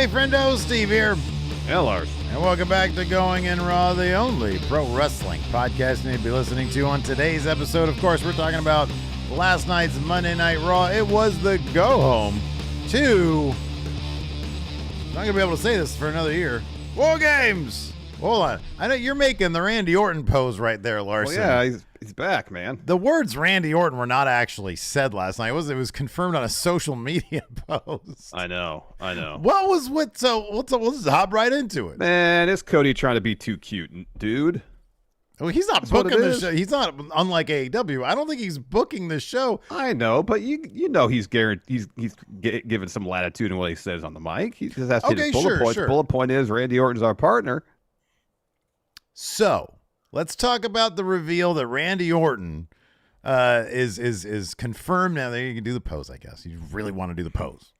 Hey, Friendo, Steve here. Yeah, Larson. And welcome back to Going in Raw, the only pro wrestling podcast you need to be listening to. On today's episode, of course, we're talking about last night's Monday Night Raw. It was the go-home to, I'm not going to be able to say this for another year, War Games. Hold on. I know you're making the Randy Orton pose right there, Larson. Well, yeah, he's back, man. The words Randy Orton were not actually said last night. It was confirmed on a social media post. I know. Let's hop right into it. Man, it's Cody trying to be too cute, dude. Well, he's not booking the show. He's not, unlike AEW. I don't think he's booking the show. I know, but you know he's guaranteed. He's given some latitude in what he says on the mic. He just has to hit his bullet points. Sure. Bullet point is Randy Orton's our partner. So let's talk about the reveal that Randy Orton is confirmed. Now there you can do the pose, I guess. You really want to do the pose.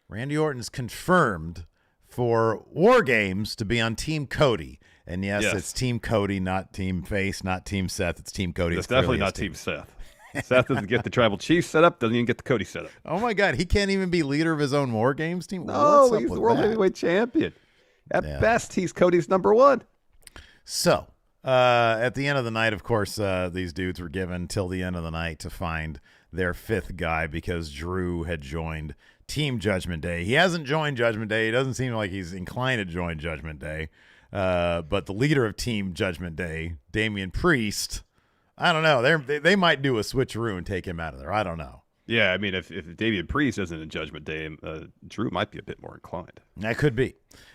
Randy Orton is confirmed for War Games to be on Team Cody. And yes, it's Team Cody, not Team Face, not Team Seth. It's Team Cody. It's definitely not Team Seth. Seth doesn't get the Tribal Chief set up, doesn't even get the Cody set up. Oh, my God. He can't even be leader of his own War Games team? No, he's the World Heavyweight Champion. At best, he's Cody's number one. So, at the end of the night, of course, these dudes were given till the end of the night to find their fifth guy because Drew had joined Team Judgment Day. He hasn't joined Judgment Day. He doesn't seem like he's inclined to join Judgment Day. But the leader of Team Judgment Day, Damian Priest, I don't know. They might do a switcheroo and take him out of there. I don't know. Yeah, I mean, if Damian Priest isn't in Judgment Day, Drew might be a bit more inclined. That could be.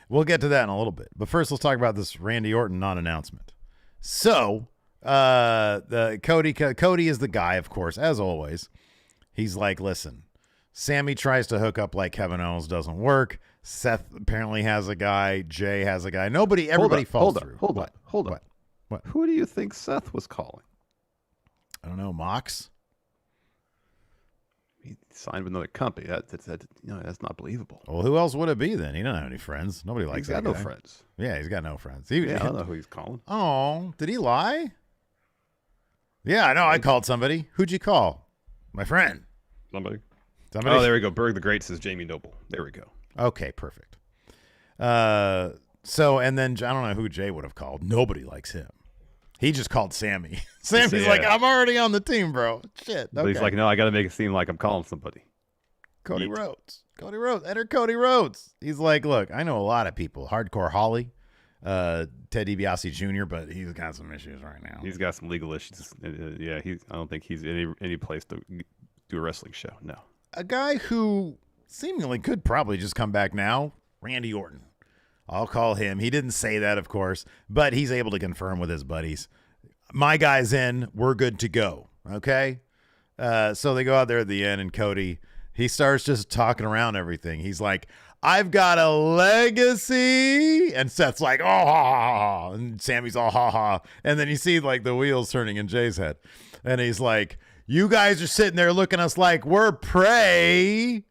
We'll get to that in a little bit. But first, let's talk about this Randy Orton non-announcement. So, the Cody is the guy, of course, as always. He's like, listen, Sammy tries to hook up like Kevin Owens, doesn't work. Seth apparently has a guy. Jay has a guy. Everybody falls through. Hold on. What? Who do you think Seth was calling? I don't know. Mox? He signed with another company. That's not believable. Well, who else would it be then? He doesn't have any friends. Nobody likes that guy. He's got no friends. Yeah, he's got no friends. I don't know who he's calling. Oh, did he lie? Yeah, I know. I called somebody. Who'd you call? My friend. Somebody? Oh, there we go. Berg the Great says Jamie Noble. There we go. Okay, perfect. And then I don't know who Jay would have called. Nobody likes him. He just called Sammy. Sammy's like, I'm already on the team, bro. Shit. Okay. But he's like, no, I got to make it seem like I'm calling somebody. Cody Rhodes. Enter Cody Rhodes. He's like, look, I know a lot of people. Hardcore Holly, Ted DiBiase Jr., but he's got some issues right now. He's got some legal issues. I don't think he's any place to do a wrestling show. No. A guy who seemingly could probably just come back now, Randy Orton. I'll call him. He didn't say that, of course, but he's able to confirm with his buddies. My guy's in. We're good to go. Okay? So they go out there at the end, and Cody, he starts just talking around everything. He's like, I've got a legacy. And Seth's like, oh, ha, ha, ha. And Sammy's all, ha, ha. And then you see, like, the wheels turning in Jay's head. And he's like, you guys are sitting there looking at us like we're prey.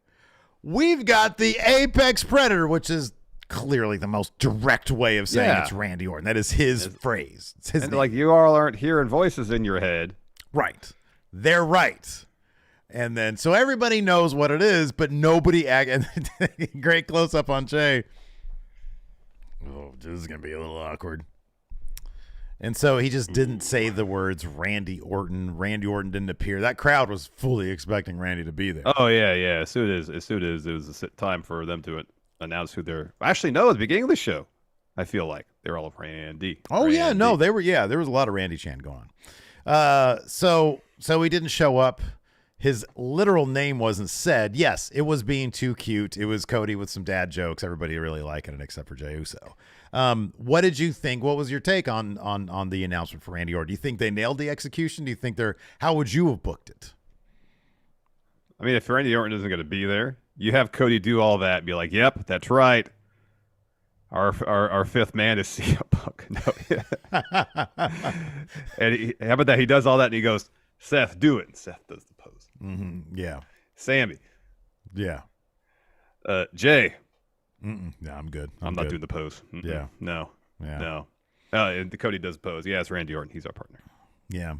We've got the apex predator, which is clearly the most direct way of saying it's Randy Orton. That is his phrase. It's his name. Like, you all aren't hearing voices in your head. Right. They're right. And then, so everybody knows what it is, but nobody great close up on Jay. Oh, this is going to be a little awkward. And so he just didn't say the words Randy Orton. Randy Orton didn't appear. That crowd was fully expecting Randy to be there. Oh, yeah. As soon as it was time for them to announce who they're... Actually, no, at the beginning of the show, I feel like they're all Randy. Oh, Randy. Yeah. No, they were... Yeah, there was a lot of Randy chant going on. So he didn't show up. His literal name wasn't said. Yes, it was being too cute. It was Cody with some dad jokes. Everybody really liking it except for Jey Uso. What did you think? What was your take on the announcement for Randy Orton? Do you think they nailed the execution? Do you think how would you have booked it? I mean, if Randy Orton isn't going to be there, you have Cody do all that and be like, yep, that's right. Our fifth man is CM Punk. No. And how about that? He does all that and he goes, Seth, do it. And Seth does the pose. Mm-hmm. Yeah. Sammy. Yeah. Jay. No, I'm good. I'm not doing the pose. Yeah. No. Yeah. No. And Cody does the pose. Yeah, it's Randy Orton. He's our partner. Yeah.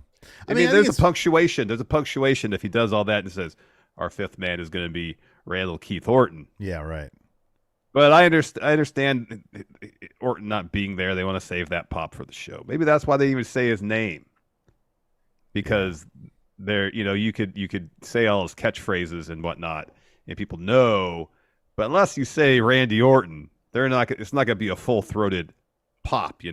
I mean, there's a punctuation. There's a punctuation if he does all that and says, our fifth man is going to be Randall Keith Orton. Yeah, right. But I understand Orton not being there. They want to save that pop for the show. Maybe that's why they even say his name, because there, you could say all his catchphrases and whatnot, and people know. But unless you say Randy Orton, it's not going to be a full throated pop.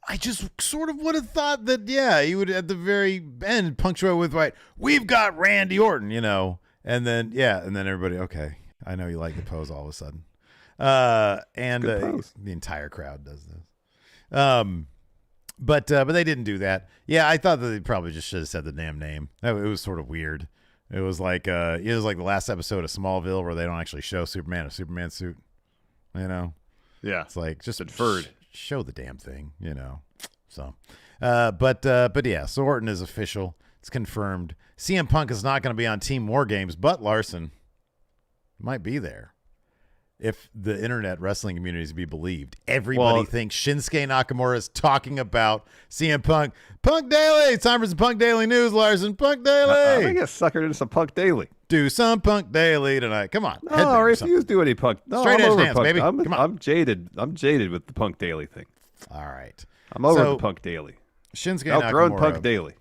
I just sort of would have thought that, he would at the very end punctuate with, right, we've got Randy Orton, and then everybody, okay, I know you like the pose all of a sudden. And the entire crowd does this. But they didn't do that. Yeah, I thought that they probably just should have said the damn name. It was sort of weird. It was like the last episode of Smallville where they don't actually show Superman in a Superman suit. Yeah. It's like just inferred. Show the damn thing, So, but yeah, so Orton is official. It's confirmed. CM Punk is not going to be on Team War Games, but Larson might be there. If the internet wrestling community is to be believed, everybody thinks Shinsuke Nakamura is talking about CM Punk. Punk Daily. It's time for some Punk Daily news, Larson. Punk Daily. I think get suckered into some Punk Daily. Do some Punk Daily tonight. Come on. No, I refuse to do any Punk. No, Straight edge dance, baby. Come on. I'm jaded. I'm jaded with the Punk Daily thing. All right. I'm over the Punk Daily. Shinsuke Outgrown Nakamura. Punk Daily.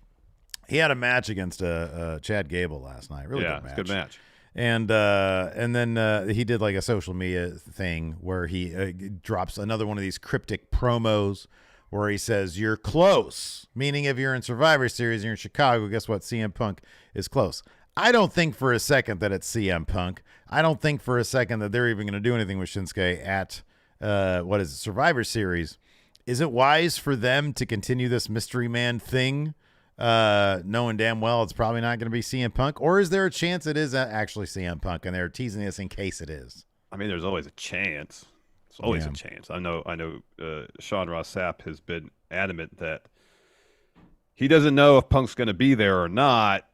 He had a match against Chad Gable last night. Really good match. Good match. And then he did like a social media thing where he drops another one of these cryptic promos where he says, you're close, meaning if you're in Survivor Series and you're in Chicago, guess what? CM Punk is close. I don't think for a second that it's CM Punk. I don't think for a second that they're even going to do anything with Shinsuke at Survivor Series. Is it wise for them to continue this mystery man thing? Knowing damn well it's probably not going to be CM Punk, or is there a chance it is actually CM Punk and they're teasing this in case it is? I mean, there's always a chance. It's always a chance. I know. Sean Ross Sapp has been adamant that he doesn't know if Punk's going to be there or not.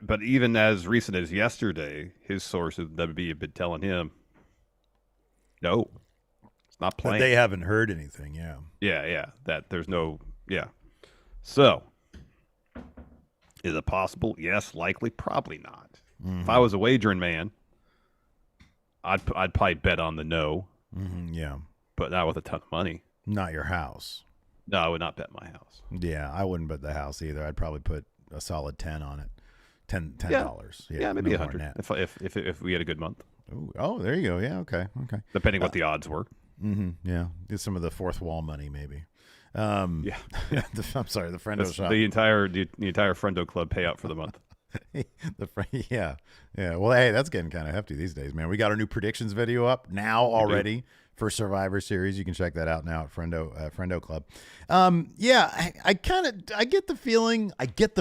But even as recent as yesterday, his sources at WWE have been telling him, no, it's not playing. But they haven't heard anything. Yeah. That there's no. Yeah. So. Is it possible? Yes, likely, probably not. Mm-hmm. If I was a wagering man, I'd probably bet on the no. Mm-hmm, yeah, but not with a ton of money. Not your house. No, I would not bet my house. Yeah, I wouldn't bet the house either. I'd probably put a solid 10 on it. $10. Yeah, maybe 100 if we had a good month. Ooh, oh, there you go. Yeah, okay. Depending what the odds were. Mm-hmm, yeah, get some of the fourth wall money maybe. I'm sorry, the Friendo shop. The entire Friendo club payout for the month. Yeah. Well, hey, that's getting kind of hefty these days, man. We got our new predictions video up now already for Survivor Series. You can check that out now at Friendo Club. I get the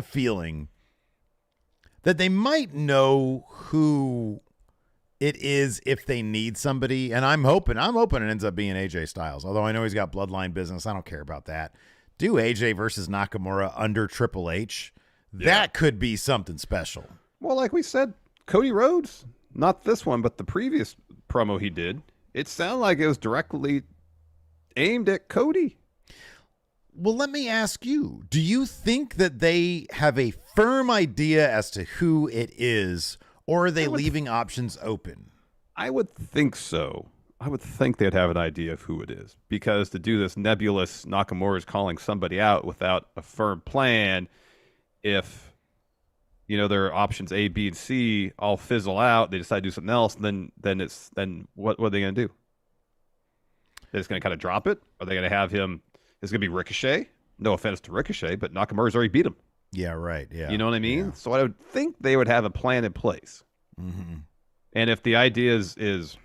feeling that they might know who it is if they need somebody, and I'm hoping it ends up being AJ Styles. Although I know he's got bloodline business, I don't care about that. Do AJ versus Nakamura under Triple H. That could be something special. Well, like we said, Cody Rhodes, not this one, but the previous promo he did, it sounded like it was directly aimed at Cody. Well, let me ask you, do you think that they have a firm idea as to who it is, or are they leaving options open? I would think so. I would think they'd have an idea of who it is, because to do this nebulous Nakamura is calling somebody out without a firm plan, if their options A, B, and C all fizzle out, they decide to do something else, then what are they going to do? They're just going to kind of drop it? Are they going to have him? It's going to be Ricochet. No offense to Ricochet, but Nakamura's already beat him. Yeah, right. Yeah, you know what I mean. Yeah. So I would think they would have a plan in place. Mm-hmm. And if the idea is,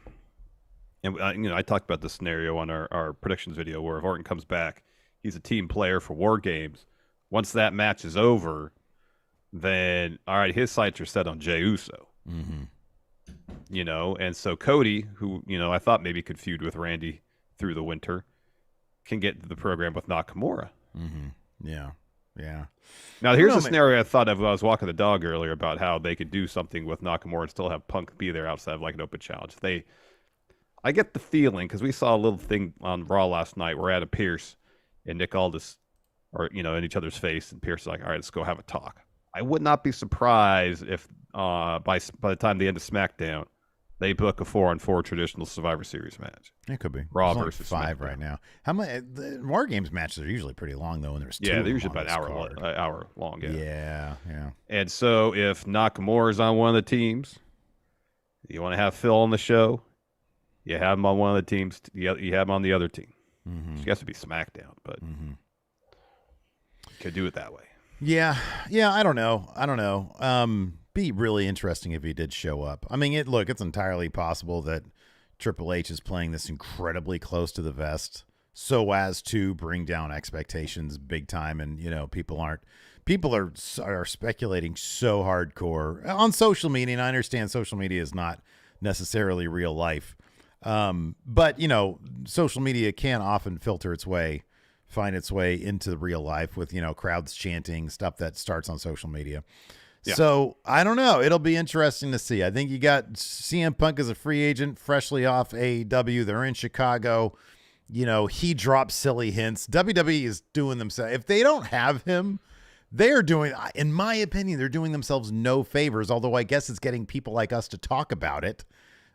and I talked about this scenario on our predictions video, where if Orton comes back, he's a team player for War Games. Once that match is over, then all right, his sights are set on Jey Uso. Mm-hmm. And so Cody, who I thought maybe could feud with Randy through the winter, can get into the program with Nakamura. Mm-hmm. Yeah. Now, here's a scenario I thought of when I was walking the dog earlier about how they could do something with Nakamura and still have Punk be there outside of like an open challenge. I get the feeling, because we saw a little thing on Raw last night where Adam Pearce and Nick Aldis are, in each other's face, and Pearce is like, all right, let's go have a talk. I would not be surprised if by the time the end of SmackDown, they book a 4-on-4 traditional Survivor Series match. It could be Raw There's only versus 5 SmackDown. right now. How many? The War Games matches are usually pretty long though, and there's 2 Yeah, of they're them usually on about this card. hour long. Yeah. And so if Nakamura is on one of the teams, you want to have Phil on the show, you have him on one of the teams, you have him on the other team. Mm-hmm. She has to be SmackDown, but could do it that way. Yeah, I don't know. Be really interesting if he did show up. I mean, it's entirely possible that Triple H is playing this incredibly close to the vest so as to bring down expectations big time, and people are speculating so hardcore on social media, and I understand social media is not necessarily real life. But social media can often find its way into real life with, crowds chanting stuff that starts on social media. Yeah. So I don't know. It'll be interesting to see. I think you got CM Punk as a free agent, freshly off AEW. They're in Chicago. He drops silly hints. WWE is doing themselves. If they don't have him, they're doing, in my opinion, they're doing themselves no favors, although I guess it's getting people like us to talk about it.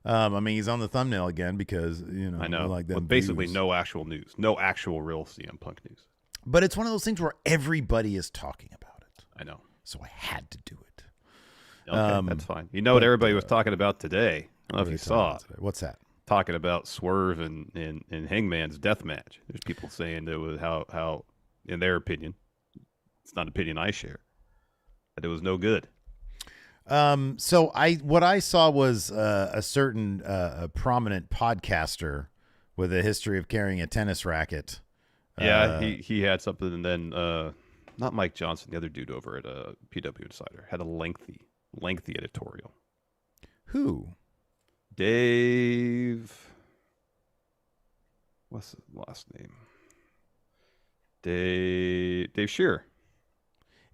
I mean, he's on the thumbnail again because, I know. like that. But basically, no actual news, no actual real CM Punk news. But it's one of those things where everybody is talking about it. I know. So I had to do it. Okay, that's fine. What everybody was talking about today? I don't know if you saw it. What's that? Talking about Swerve and Hangman's death match. There's people saying that was how, in their opinion, it's not an opinion I share, that it was no good. So what I saw was a certain a prominent podcaster with a history of carrying a tennis racket. Yeah, he had something, and then not Mike Johnson, the other dude over at PW Insider had a lengthy editorial. Who? Dave. What's his last name? Dave Shearer.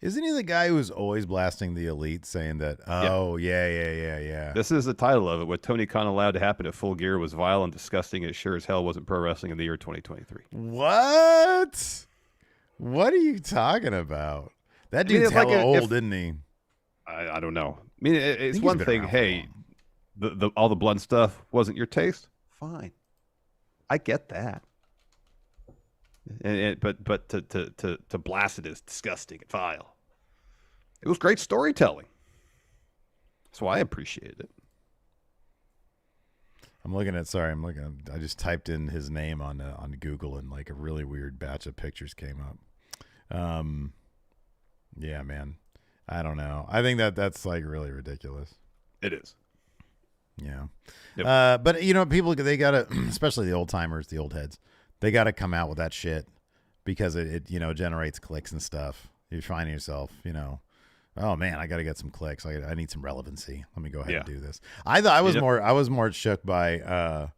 Isn't he the guy who's always blasting the Elite, saying that, yeah. This is the title of it. What Tony Khan allowed to happen at Full Gear was vile and disgusting. It sure as hell wasn't pro wrestling in the year 2023. What? What are you talking about? That dude's hella old, isn't he? I don't know. I mean, it's one thing. Hey, all the blunt stuff wasn't your taste. Fine, I get that. But to blast it is disgusting and vile. It was great storytelling. That's why I appreciated it. I just typed in his name on Google, and like a really weird batch of pictures came up. Yeah, man. I don't know. I think that's like really ridiculous. It is. Yeah. Yep. But people, they gotta, especially the old timers, the old heads, they gotta come out with that shit because it generates clicks and stuff. You're finding yourself, oh man, I got to get some clicks. I need some relevancy. Let me go ahead and do this. I thought I was more shook by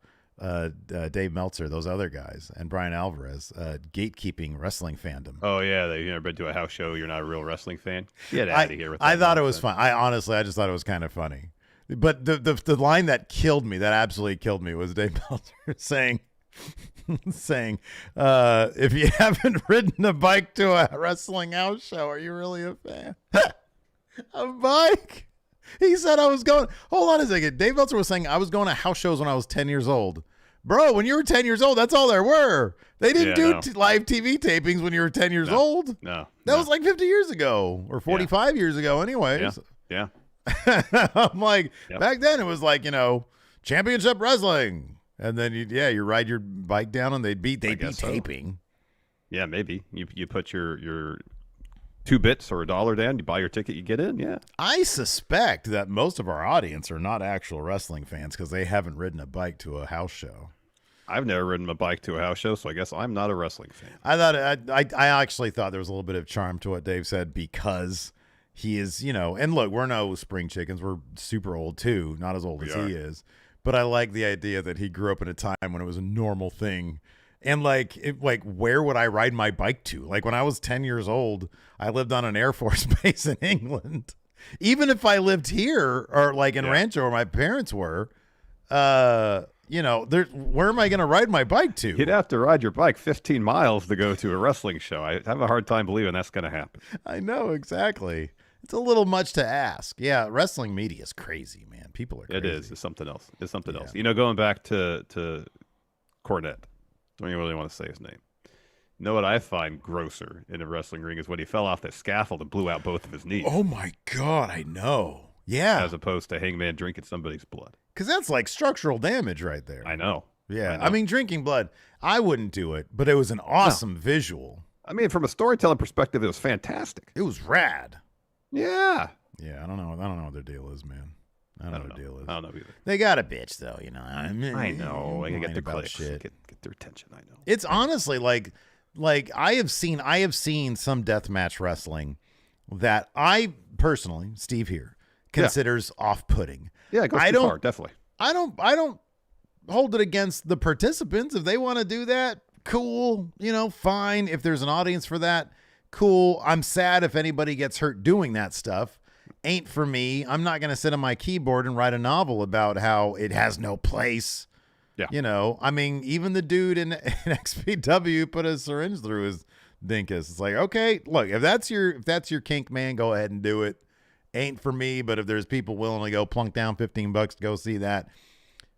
Dave Meltzer, those other guys, and Brian Alvarez, gatekeeping wrestling fandom. Oh yeah, you never been to a house show. You're not a real wrestling fan. Get out of here with that. I thought it was fun. I just thought it was kind of funny. But the line that absolutely killed me, was Dave Meltzer saying, if you haven't ridden a bike to a wrestling house show, are you really a fan? A bike? He said hold on a second. Dave Meltzer was saying I was going to house shows when I was 10 years old. Bro, when you were 10 years old, that's all there were. They didn't do live TV tapings when you were 10 years old. No. That was like 50 years ago or 45 years ago anyways. Yeah. I'm like, back then it was like, championship wrestling. And then you ride your bike down and they'd be taping. Yeah, maybe. You put your 2 bits or $1 down, you buy your ticket, you get in. Yeah. I suspect that most of our audience are not actual wrestling fans because they haven't ridden a bike to a house show. I've never ridden a bike to a house show, so I guess I'm not a wrestling fan. I actually thought there was a little bit of charm to what Dave said because he is, and look, we're no spring chickens. We're super old too, not as old as he is. But I like the idea that he grew up in a time when it was a normal thing. And where would I ride my bike to? Like when I was 10 years old, I lived on an Air Force base in England. Even if I lived here or like in Rancho where my parents were, where am I going to ride my bike to? You'd have to ride your bike 15 miles to go to a wrestling show. I have a hard time believing that's going to happen. I know, exactly. It's a little much to ask. Yeah, wrestling media is crazy, man. People are crazy. It is. It's something else. It's something else. You know, going back to Cornette, don't even really want to say his name. You know what I find grosser in a wrestling ring is when he fell off that scaffold and blew out both of his knees. Oh, my God, I know. Yeah. As opposed to Hangman drinking somebody's blood. Because that's like structural damage right there. I know. Yeah. I mean, drinking blood, I wouldn't do it, but it was an awesome visual. I mean, from a storytelling perspective, it was fantastic. It was rad. Yeah. Yeah, I don't know what their deal is, man. I don't know what their deal is. I don't know either. They got a bitch, though, you know. I know. I can get their clicks, get their attention. I know. It's honestly like I have seen some deathmatch wrestling that I personally, Steve here, considers off-putting. Yeah, it goes too far, definitely. I don't hold it against the participants. If they want to do that, cool. You know, fine. If there's an audience for that, cool. I'm sad if anybody gets hurt doing that stuff. Ain't for me. I'm not going to sit on my keyboard and write a novel about how it has no place. Yeah. You know, I mean, even the dude in XPW put a syringe through his dinkus. It's like, okay, look, if that's your kink, man, go ahead and do it. Ain't for me, but if there's people willing to go plunk down $15 to go see that,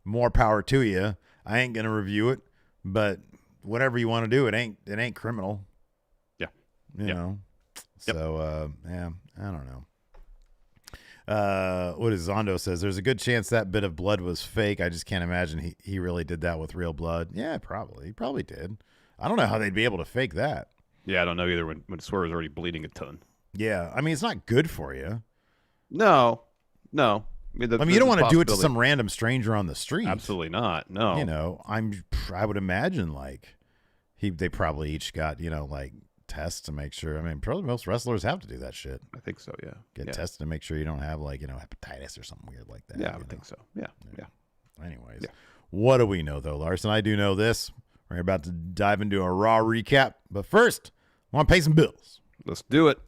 more power to you. I ain't going to review it, but whatever you want to do, it ain't criminal. Yeah. You know. Yep. So, I don't know. What is Zondo says, there's a good chance that bit of blood was fake. I just can't imagine he really did that with real blood. Yeah, probably. He probably did. I don't know how they'd be able to fake that. Yeah, I don't know either when Swerve was already bleeding a ton. Yeah, I mean, it's not good for you. No. I mean, you don't want to do it to some random stranger on the street. Absolutely not. No. You know, I would imagine like they probably each got, you know, like tests to make sure. I mean, probably most wrestlers have to do that shit. I think so, yeah. Get tested to make sure you don't have like, you know, hepatitis or something weird like that. Yeah, I would think so. Yeah. Anyways, what do we know though, Larson? I do know this. We're about to dive into a Raw recap, but first, I want to pay some bills. Let's do it.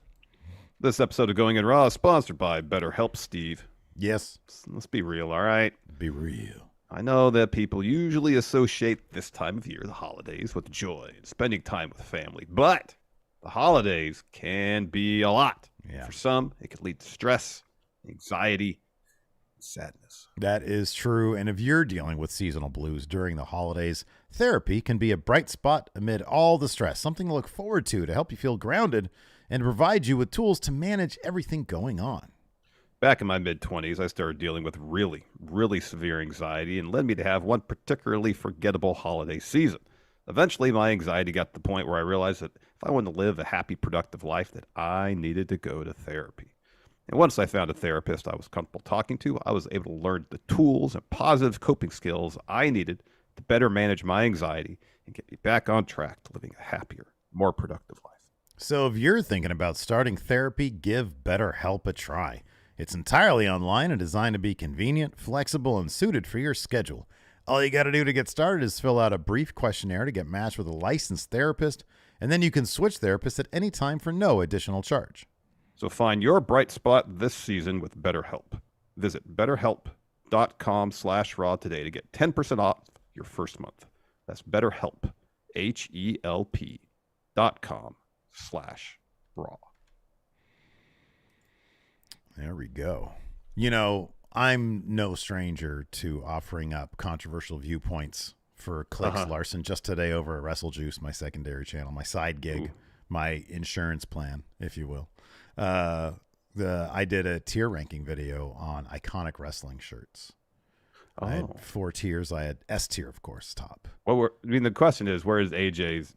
This episode of Going in Raw is sponsored by BetterHelp, Steve. Yes. Let's be real, all right? Be real. I know that people usually associate this time of year, the holidays, with joy and spending time with family, but the holidays can be a lot. Yeah. For some, it can lead to stress, anxiety, and sadness. That is true. And if you're dealing with seasonal blues during the holidays, therapy can be a bright spot amid all the stress, something to look forward to help you feel grounded and to provide you with tools to manage everything going on. Back in my mid-20s, I started dealing with really, really severe anxiety and led me to have one particularly forgettable holiday season. Eventually, my anxiety got to the point where I realized that if I wanted to live a happy, productive life, that I needed to go to therapy. And once I found a therapist I was comfortable talking to, I was able to learn the tools and positive coping skills I needed to better manage my anxiety and get me back on track to living a happier, more productive life. So if you're thinking about starting therapy, give BetterHelp a try. It's entirely online and designed to be convenient, flexible, and suited for your schedule. All you got to do to get started is fill out a brief questionnaire to get matched with a licensed therapist, and then you can switch therapists at any time for no additional charge. So find your bright spot this season with BetterHelp. Visit BetterHelp.com/raw today to get 10% off your first month. That's BetterHelp, HELP.com/raw. There we go. You know, I'm no stranger to offering up controversial viewpoints for clicks, Larson. Just today over at WrestleJuice, my secondary channel, my side gig, my insurance plan, if you will. I did a tier ranking video on iconic wrestling shirts. I had 4 tiers. I had S tier, of course, top. Well, the question is, where does AJ's,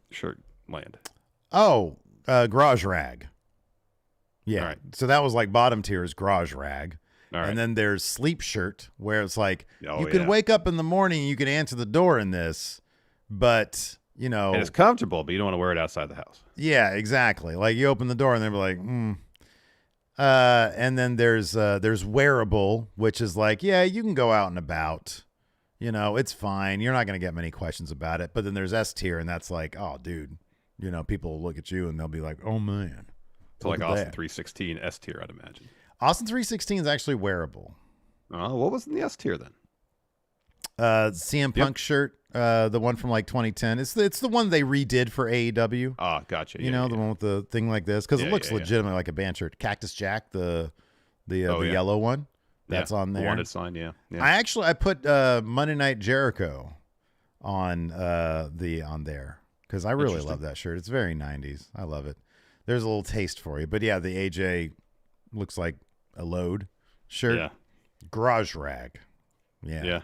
shirt land? Oh, Garage Rag. Yeah. Right. So that was like bottom tier is Garage Rag. All right. And then there's Sleep Shirt, where it's like you can yeah. wake up in the morning and you can answer the door in this, but And it's comfortable, but you don't want to wear it outside the house. Yeah, exactly. Like you open the door and they're like, and then there's Wearable, which is like, yeah, you can go out and about. It's fine. You're not going to get many questions about it. But then there's S tier, and that's like, oh, dude. People will look at you and they'll be like, oh, man. So like Austin 316 S tier, I'd imagine. Austin 316 is actually Wearable. Oh, what was in the S tier then? CM Punk shirt, The one from like 2010. It's the one they redid for AEW. Oh, gotcha. You know, the one with the thing like this, because it looks legitimately like a band shirt. Cactus Jack, the yellow one, that's on there. The wanted sign, yeah. I put Monday Night Jericho on there because I really love that shirt. It's very 90s. I love it. There's a little taste for you, but yeah, the AJ looks like a load shirt. Yeah. Garage rag. Yeah.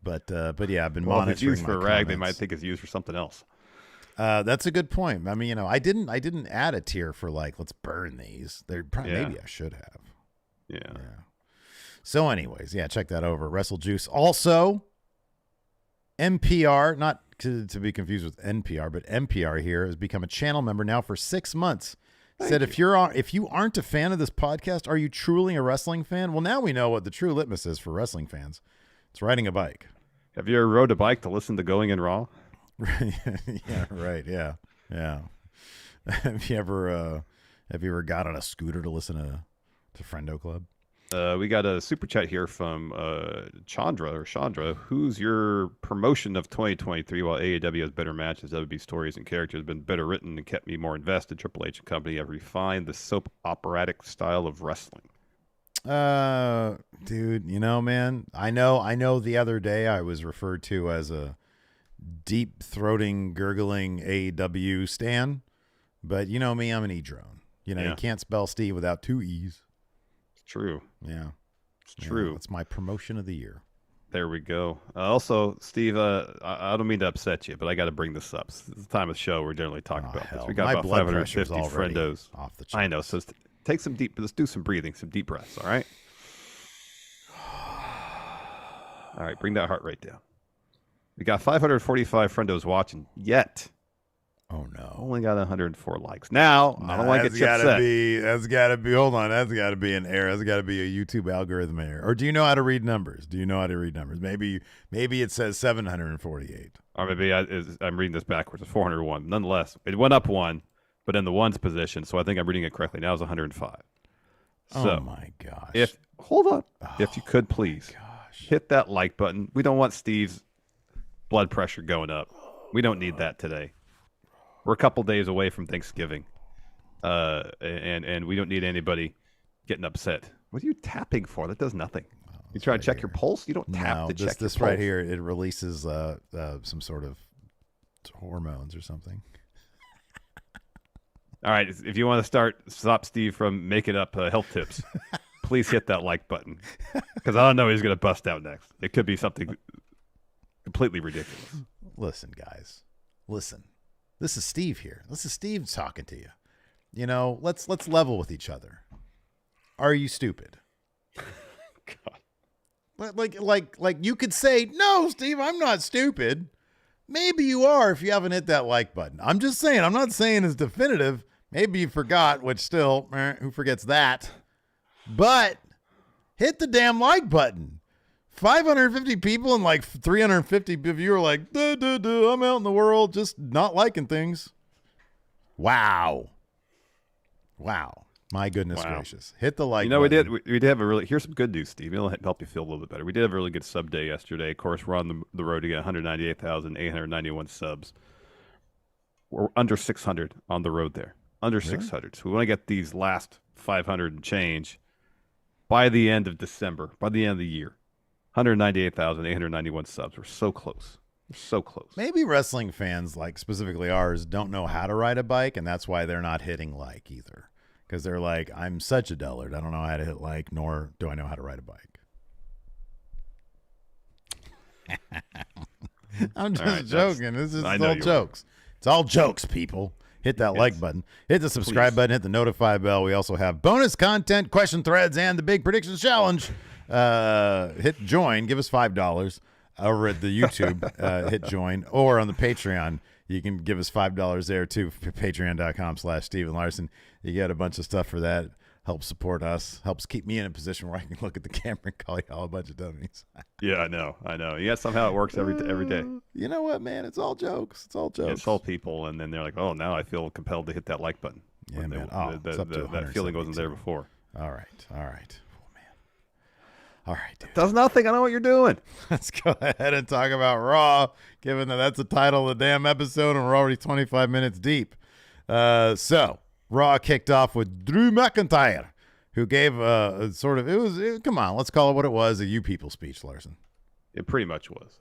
But yeah, I've been monitoring. If it's used for a rag, they comments. might think it's used for something else. That's a good point. I mean, you know, I didn't add a tier for like, let's burn these. Maybe I should have. Yeah. So, anyways, check that over. Wrestle Juice. Also, NPR, not to be confused with NPR, but NPR here has become a channel member now for 6 months. Said if you aren't a fan of this podcast, are you truly a wrestling fan? Well, now we know what the true litmus is for wrestling fans. It's riding a bike. Have you ever rode a bike to listen to Going in Raw? Yeah, right. Yeah. Have you ever got on a scooter to listen to Friendo Club? We got a super chat here from Chandra. Who's your promotion of 2023? While AEW has better matches, WB stories and characters have been better written and kept me more invested. Triple H and company have refined the soap operatic style of wrestling. Dude, you know, man, I know the other day I was referred to as a deep throating, gurgling AEW stan, but you know me, I'm an E-drone. You know, you can't spell Steve without 2 E's. It's true. Yeah. It's true. It's my promotion of the year. There we go. Also, Steve, I don't mean to upset you, but I got to bring this up. It's the time of the show we're generally talking about this. We got about 550 friendos. Off the charts. I know. So take some deep. Let's do some breathing, some deep breaths. All right. All right. Bring that heart rate down. We got 545 friendos watching. Yet, oh no, only got 104 likes. Now I don't want to get you upset. That's got to be. Hold on. That's got to be an error. That's got to be a YouTube algorithm error. Or do you know how to read numbers? Maybe it says 748. Or maybe I'm reading this backwards. It's 401. Nonetheless, it went up one, but in the ones position. So I think I'm reading it correctly. Now it's 105. So, oh my gosh. If you could please hit that like button. We don't want Steve's blood pressure going up. We don't need that today. We're a couple days away from Thanksgiving, and we don't need anybody getting upset. What are you tapping for? That does nothing. You try to check your pulse? You don't tap to check your pulse. This right here, it releases some sort of hormones or something. All right, if you want to stop Steve from making up health tips, please hit that like button, because I don't know who's going to bust out next. It could be something completely ridiculous. Listen, guys. Listen. This is Steve here. This is Steve talking to you. You know, let's level with each other. Are you stupid? God. Like you could say, no, Steve, I'm not stupid. Maybe you are if you haven't hit that like button. I'm just saying. I'm not saying it's definitive. Maybe you forgot, which still, who forgets that? But hit the damn like button. 550 people and like 350 of you are like, I'm out in the world just not liking things. Wow. My goodness gracious. Hit the like button. we did have a really, here's some good news, Steve. It'll help you feel a little bit better. We did have a really good sub day yesterday. Of course, we're on the road to get 198,891 subs. We're under 600 on the road there. Under 600. So we want to get these last 500 and change by the end of December, by the end of the year. 198,891 subs. We're so close. We're so close. Maybe wrestling fans, like specifically ours, don't know how to ride a bike, and that's why they're not hitting like either. Because they're like, I'm such a dullard. I don't know how to hit like, nor do I know how to ride a bike. I'm just joking. This is all jokes. It's all jokes, people. Hit that like button. Hit the subscribe button. Hit the notify bell. We also have bonus content, question threads, and the big predictions challenge. Hit join. Give us $5 over at the YouTube. Hit join. Or on the Patreon, you can give us $5 there too. Patreon.com/Steven Larson. You get a bunch of stuff for that. Helps support us. Helps keep me in a position where I can look at the camera and call y'all a bunch of dummies. Yeah, I know. Yeah, somehow it works every day. You know what, man? It's all jokes. It's all jokes. It's all people, and then they're like, oh, now I feel compelled to hit that like button. Yeah, man. That feeling wasn't there before. All right. Oh, man. All right, dude. Does nothing. I know what you're doing. Let's go ahead and talk about Raw, given that that's the title of the damn episode and we're already 25 minutes deep. So Raw kicked off with Drew McIntyre, who gave come on, let's call it what it was, a you people speech, Larson. It pretty much was.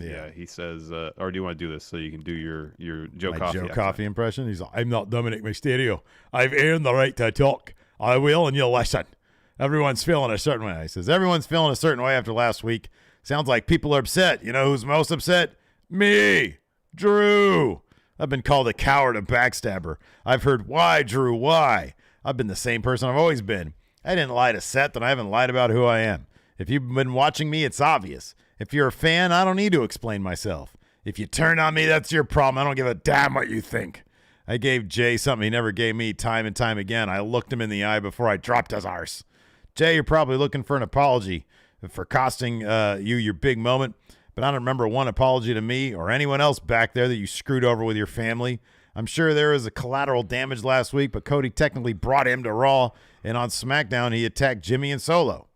Yeah. He says, or do you want to do this so you can do your Joe Coffey? Joe Coffey impression? He's like, I'm not Dominic Mysterio. I've earned the right to talk. I will, and you'll listen. Everyone's feeling a certain way. He says, everyone's feeling a certain way after last week. Sounds like people are upset. You know who's most upset? Me, Drew. I've been called a coward and backstabber. I've heard, why, Drew, why? I've been the same person I've always been. I didn't lie to Seth, and I haven't lied about who I am. If you've been watching me, it's obvious. If you're a fan, I don't need to explain myself. If you turn on me, that's your problem. I don't give a damn what you think. I gave Jay something he never gave me time and time again. I looked him in the eye before I dropped his arse. Jay, you're probably looking for an apology for costing you your big moment, but I don't remember one apology to me or anyone else back there that you screwed over with your family. I'm sure there was a collateral damage last week, but Cody technically brought him to Raw, and on SmackDown, he attacked Jimmy and Solo.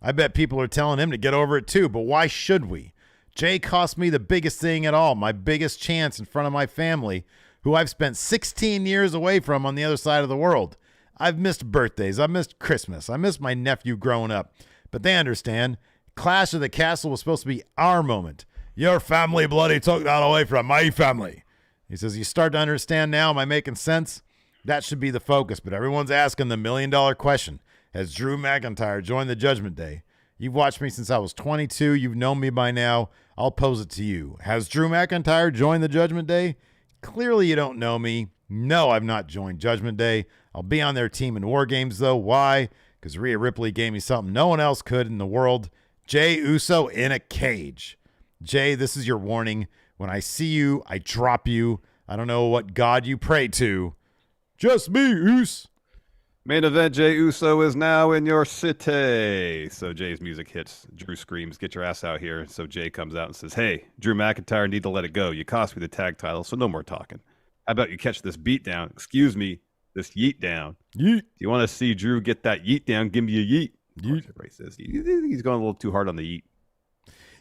I bet people are telling him to get over it too, but why should we? Jay cost me the biggest thing at all, my biggest chance in front of my family, who I've spent 16 years away from on the other side of the world. I've missed birthdays. I've missed Christmas. I missed my nephew growing up. But they understand. Clash of the Castle was supposed to be our moment. Your family bloody took that away from my family. He says, you start to understand now? Am I making sense? That should be the focus, but everyone's asking the million-dollar question. Has Drew McIntyre joined the Judgment Day? You've watched me since I was 22. You've known me by now. I'll pose it to you. Has Drew McIntyre joined the Judgment Day? Clearly you don't know me. No, I've not joined Judgment Day. I'll be on their team in War Games, though. Why? Because Rhea Ripley gave me something no one else could in the world. Jay Uso in a cage. Jay, this is your warning. When I see you, I drop you. I don't know what God you pray to. Just me, Uso. Main event, Jay Uso is now in your city. So Jay's music hits. Drew screams, get your ass out here. So Jay comes out and says, hey, Drew McIntyre, need to let it go. You cost me the tag title, so no more talking. How about you catch this beat down? Excuse me, this yeet down. Yeet. Do you want to see Drew get that yeet down? Give me a yeet. Yeet. Everybody says he's going a little too hard on the yeet.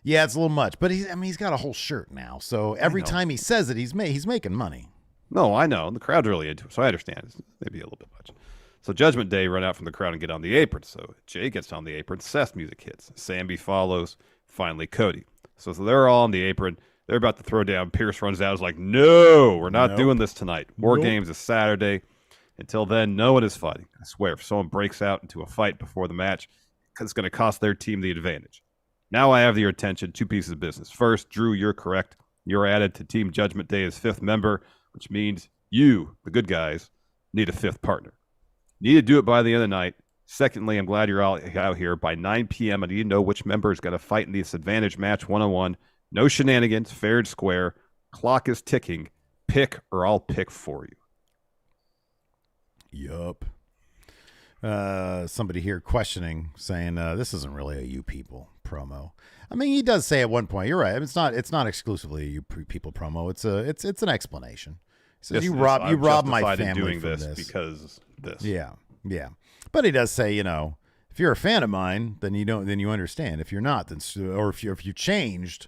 Yeah, it's a little much, but he's got a whole shirt now. So every time he says it, he's making money. No, I know. The crowd's really into it, so I understand. It's maybe a little bit much. So Judgment Day run out from the crowd and get on the apron. So Jay gets on the apron. Seth's music hits. Sammy follows. Finally, Cody. So they're all on the apron. They're about to throw down. Pierce runs out. Is like, no, we're not doing this tonight. War Games is Saturday. Until then, no one is fighting. I swear, if someone breaks out into a fight before the match, it's going to cost their team the advantage. Now I have your attention. Two pieces of business. First, Drew, you're correct. You're added to Team Judgment Day as fifth member, which means you, the good guys, need a fifth partner. You need to do it by the end of the night. Secondly, I'm glad you're all out here. By 9 p.m., I need to know which member is going to fight in this advantage match one-on-one. No shenanigans, fair and square. Clock is ticking. Pick or I'll pick for you. Yup. Somebody here questioning, saying this isn't really a you people promo. I mean, he does say at one point, you're right. It's not exclusively a you people promo. It's an explanation. He says, you rob my family doing from this because this. Yeah. But he does say, if you're a fan of mine, then you understand. If you're not, then or if you changed,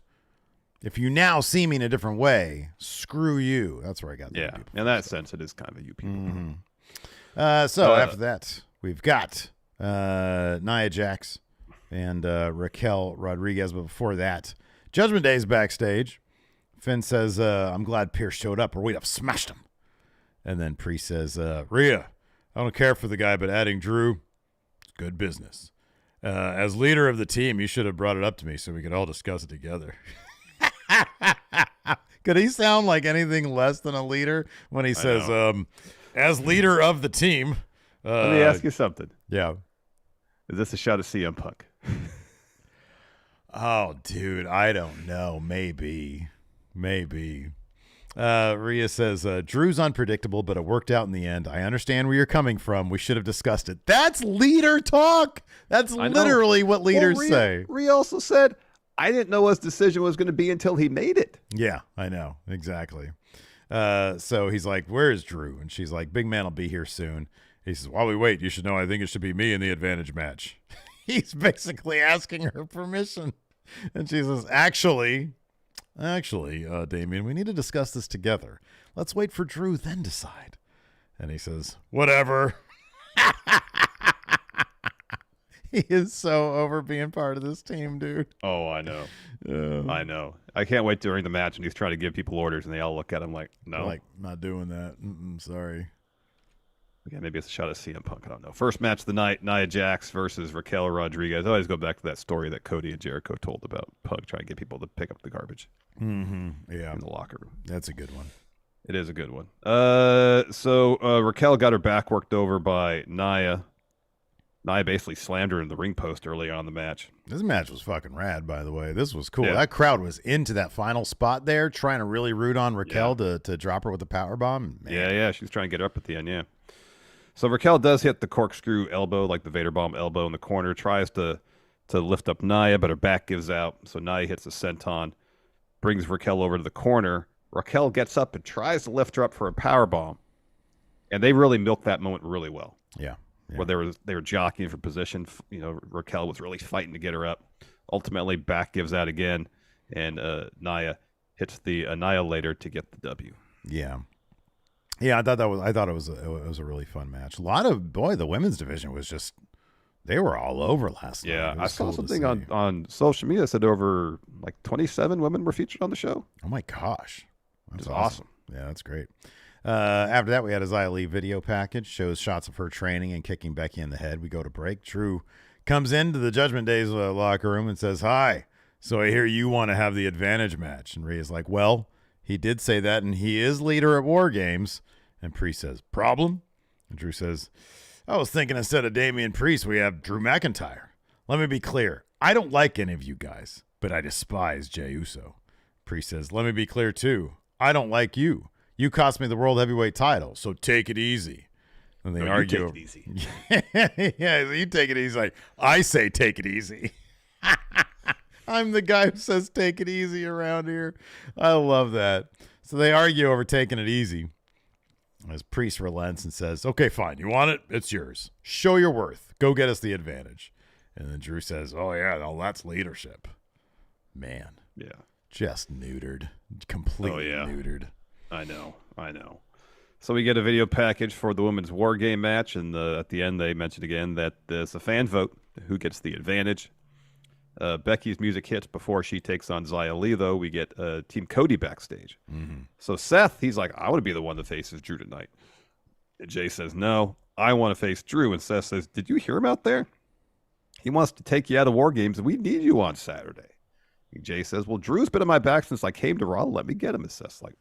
if you now see me in a different way, screw you. That's where I got. Yeah, in that sense, it is kind of a you people. Mm-hmm. So after that, we've got Nia Jax and Raquel Rodriguez. But before that, Judgment Day's backstage. Finn says, I'm glad Pierce showed up or we'd have smashed him. And then Priest says, Rhea, I don't care for the guy, but adding Drew, it's good business. As leader of the team, you should have brought it up to me so we could all discuss it together. Could he sound like anything less than a leader when he says, as leader of the team? Let me ask you something. Yeah. Is this a shot at CM Punk? Oh, dude, I don't know. Maybe. Rhea says, Drew's unpredictable, but it worked out in the end. I understand where you're coming from. We should have discussed it. That's leader talk. That's literally what leaders say. Rhea also said, I didn't know what his decision was going to be until he made it. Yeah, I know. Exactly. So he's like, where is Drew? And she's like, big man will be here soon. He says, while we wait, you should know I think it should be me in the advantage match. he's basically asking her permission. And she says, actually, Damien, we need to discuss this together. Let's wait for Drew, then decide. And he says, whatever. He is so over being part of this team, dude. Oh, I know. I know. I can't wait during the match, and he's trying to give people orders, and they all look at him like, no. Like, not doing that. Sorry. Okay, maybe it's a shot at CM Punk. I don't know. First match of the night, Nia Jax versus Raquel Rodriguez. I always go back to that story that Cody and Jericho told about Punk trying to get people to pick up the garbage Yeah. in the locker room. That's a good one. It is a good one. So Raquel got her back worked over by Nia. Nia basically slammed her in the ring post early on in the match. This match was fucking rad, by the way. This was cool. Yeah. That crowd was into that final spot there, trying to really root on Raquel to drop her with the power bomb. Man. Yeah. She was trying to get her up at the end, yeah. So Raquel does hit the corkscrew elbow, like the Vader bomb elbow in the corner, tries to lift up Nia, but her back gives out. So Nia hits a senton, brings Raquel over to the corner. Raquel gets up and tries to lift her up for a power bomb. And they really milked that moment really well. Yeah. Where they were jockeying for position. You know, Raquel was really fighting to get her up. Ultimately, back gives out again, and Nia hits the Annihilator to get the W. Yeah. I thought it was a really fun match. A lot of the women's division was just, they were all over last night. Yeah, I saw something on social media that said over like 27 women were featured on the show. Oh my gosh, that's awesome. Yeah, that's great. After that, we had a Xia Li video package, shows shots of her training and kicking Becky in the head. We go to break. Drew comes into the Judgment Day's locker room and says, "Hi, so I hear you want to have the advantage match." And Rhea's like, "Well, he did say that, and he is leader at War Games." And Priest says, "Problem?" And Drew says, "I was thinking instead of Damian Priest, we have Drew McIntyre. Let me be clear. I don't like any of you guys, but I despise Jey Uso." Priest says, "Let me be clear, too. I don't like you. You cost me the World Heavyweight title, so take it easy." And they argue. You take it easy. Yeah, you take it easy. Like, I say take it easy. I'm the guy who says take it easy around here. I love that. So they argue over taking it easy. As Priest relents and says, "Okay, fine. You want it? It's yours. Show your worth. Go get us the advantage." And then Drew says, "Oh, yeah, well, that's leadership." Man. Yeah. Just neutered. Completely neutered. I know. So we get a video package for the women's War Game match, and at the end they mentioned again that there's a fan vote who gets the advantage. Becky's music hits before she takes on Xia Li, though. We get Team Cody backstage. Mm-hmm. So Seth, he's like, "I want to be the one that faces Drew tonight." And Jay says, "No, I want to face Drew." And Seth says, "Did you hear him out there? He wants to take you out of War Games, and we need you on Saturday." And Jay says, "Well, Drew's been on my back since I came to Raw. Let me get him." And Seth's like,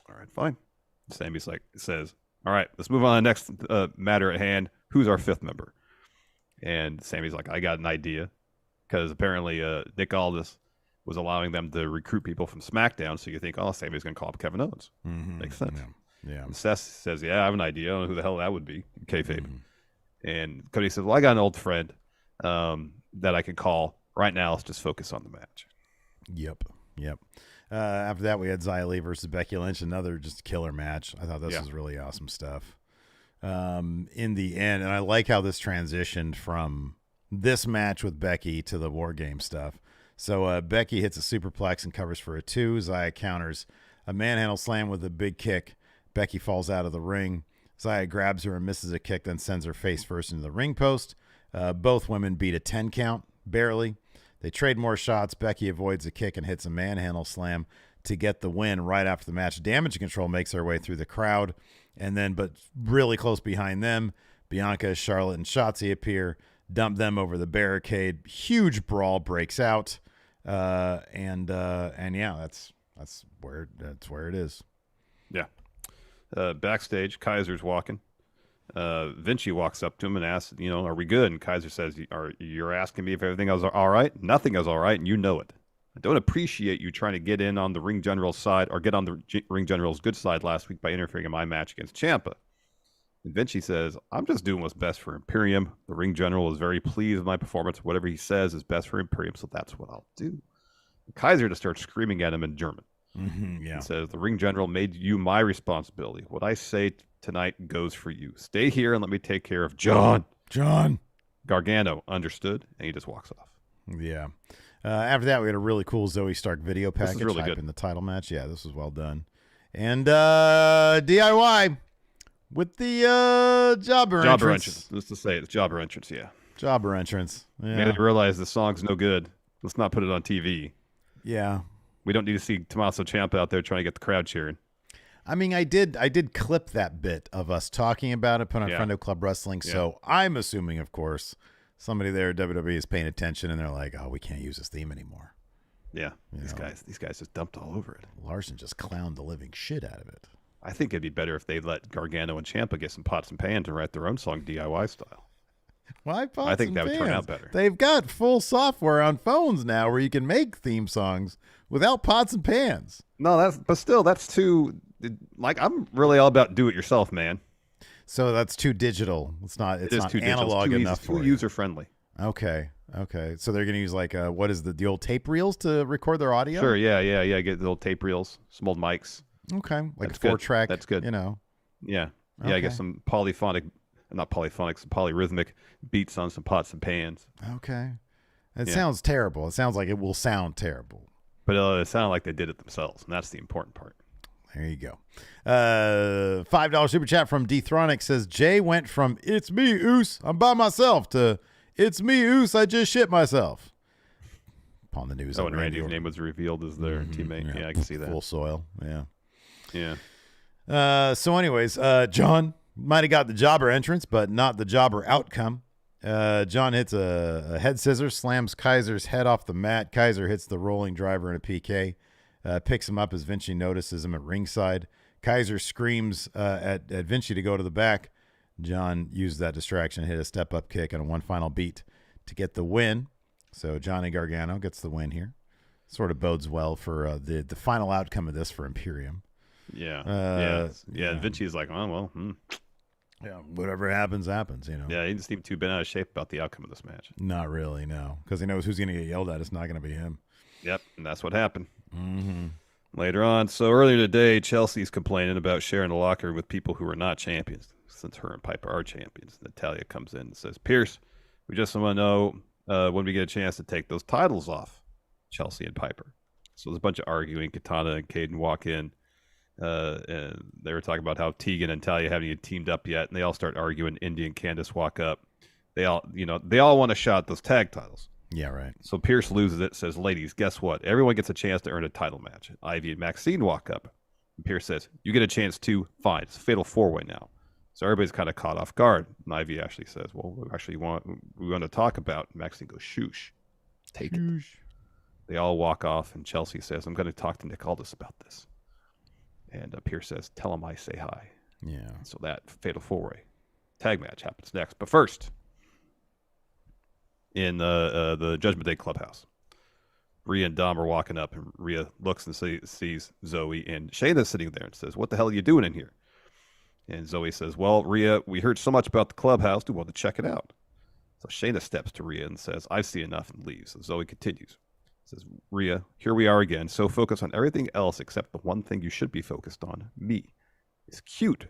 "All right, fine." Sammy's like, says, "All right, let's move on to the next matter at hand. Who's our fifth member?" And Sammy's like, "I got an idea." Because apparently Nick Aldis was allowing them to recruit people from SmackDown, so you think, oh, Sammy's going to call up Kevin Owens. Mm-hmm. Makes sense. Yeah. And Seth says, "Yeah, I have an idea. I don't know who the hell that would be." Kayfabe. Mm-hmm. And Cody says, "Well, I got an old friend that I can call. Right now, let's just focus on the match." Yep. After that, we had Xia Li versus Becky Lynch, another just killer match. I thought this was really awesome stuff. In the end, and I like how this transitioned from this match with Becky to the War Game stuff. So Becky hits a superplex and covers for a 2. Xia counters a manhandle slam with a big kick. Becky falls out of the ring. Xia grabs her and misses a kick, then sends her face first into the ring post. Both women beat a 10 count, barely. They trade more shots. Becky avoids a kick and hits a manhandle slam to get the win right after the match. Damage Control makes their way through the crowd. And then, but really close behind them, Bianca, Charlotte, and Shotzi appear, dump them over the barricade. Huge brawl breaks out. And yeah, that's where it is. Yeah. Backstage, Kaiser's walking. Vinci walks up to him and asks, "Are we good?" And Kaiser says, "You're asking me if everything is all right? Nothing is all right, and you know it. I don't appreciate you trying to get in on the ring general's side or get on the ring general's good side last week by interfering in my match against Ciampa." And Vinci says, "I'm just doing what's best for Imperium. The ring general is very pleased with my performance. Whatever he says is best for Imperium, so that's what I'll do." And Kaiser just starts screaming at him in German. Yeah. He says, "The ring general made you my responsibility. What I say tonight goes for you. Stay here and let me take care of John." John. Gargano understood, and he just walks off. Yeah. After that, we had a really cool Zoe Stark video package. Really good. In the title match. Yeah, this was well done. And DIY with the jobber entrance. Let's just say it's jobber entrance, yeah. Jobber entrance. Yeah. Maybe they realize the song's no good. Let's not put it on TV. Yeah. We don't need to see Tommaso Ciampa out there trying to get the crowd cheering. I mean, I did clip that bit of us talking about it, put on Friendo Club Wrestling. Yeah. So I'm assuming, of course, somebody there at WWE is paying attention, and they're like, "Oh, we can't use this theme anymore." Yeah, these guys just dumped all over it. Larson just clowned the living shit out of it. I think it'd be better if they let Gargano and Ciampa get some pots and pans and write their own song DIY style. Why pots I think and that would pans? turn out better. They've got full software on phones now where you can make theme songs without pots and pans. No, that's too. Like, I'm really all about do it yourself, man. So that's too digital. It's not too analog enough for too user friendly. Okay. So they're gonna use like what is the old tape reels to record their audio? Sure. Yeah. Get the old tape reels, some old mics. Okay, like that's a 4-track. That's good. You know. Yeah. Okay. I get some some polyrhythmic beats on some pots and pans. Okay. It sounds terrible. It sounds like it will sound terrible. But it sounded like they did it themselves, and that's the important part. There you go. $5 super chat from Dethronic says, Jay went from "It's me, Oos, I'm by myself" to "It's me, Oos, I just shit myself." Upon the news. When Randy's name was revealed as their teammate. Yeah, I can see that. Full soil. Yeah. Yeah. So anyways, John might have got the jobber entrance, but not the jobber outcome. John hits a head scissor, slams Kaiser's head off the mat. Kaiser hits the rolling driver in a PK. Picks him up as Vinci notices him at ringside. Kaiser screams at Vinci to go to the back. John used that distraction, hit a step-up kick on one final beat to get the win. So Johnny Gargano gets the win here. Sort of bodes well for the final outcome of this for Imperium. Yeah. Vinci's like, oh, well. Yeah, whatever happens, you know. Yeah, he didn't seem too bent out of shape about the outcome of this match. Not really, no. Because he knows who's going to get yelled at. It's not going to be him. Yep, and that's what happened. Mm-hmm. Later on. So earlier today, Chelsea's complaining about sharing the locker with people who are not champions, since her and Piper are champions. Natalia comes in and says, Pierce, we just want to know when we get a chance to take those titles off Chelsea and Piper. So there's a bunch of arguing. Katana and Caden walk in. And they were talking about how Tegan and Talia haven't even teamed up yet, and they all start arguing. Indy and Candice walk up. They all want a shot at those tag titles. Yeah, right. So Pierce loses it, says, ladies, guess what? Everyone gets a chance to earn a title match. Ivy and Maxine walk up. And Pierce says, you get a chance too. Fine. It's a fatal four-way now. So everybody's kind of caught off guard. And Ivy actually says, well, we want to talk about. Maxine goes, shoosh. Take it. They all walk off, and Chelsea says, I'm going to talk to Nick Aldis about this. And Pierce says, tell him I say hi. Yeah. So that fatal four-way tag match happens next. But first, in the Judgment Day clubhouse, Rhea and Dom are walking up, and Rhea looks and sees Zoe, and Shayna's sitting there and says, what the hell are you doing in here? And Zoe says, well, Rhea, we heard so much about the clubhouse, we want to check it out. So Shayna steps to Rhea and says, I've seen enough, and leaves. So Zoe continues. Says, Rhea, here we are again, so focused on everything else except the one thing you should be focused on, me. It's cute.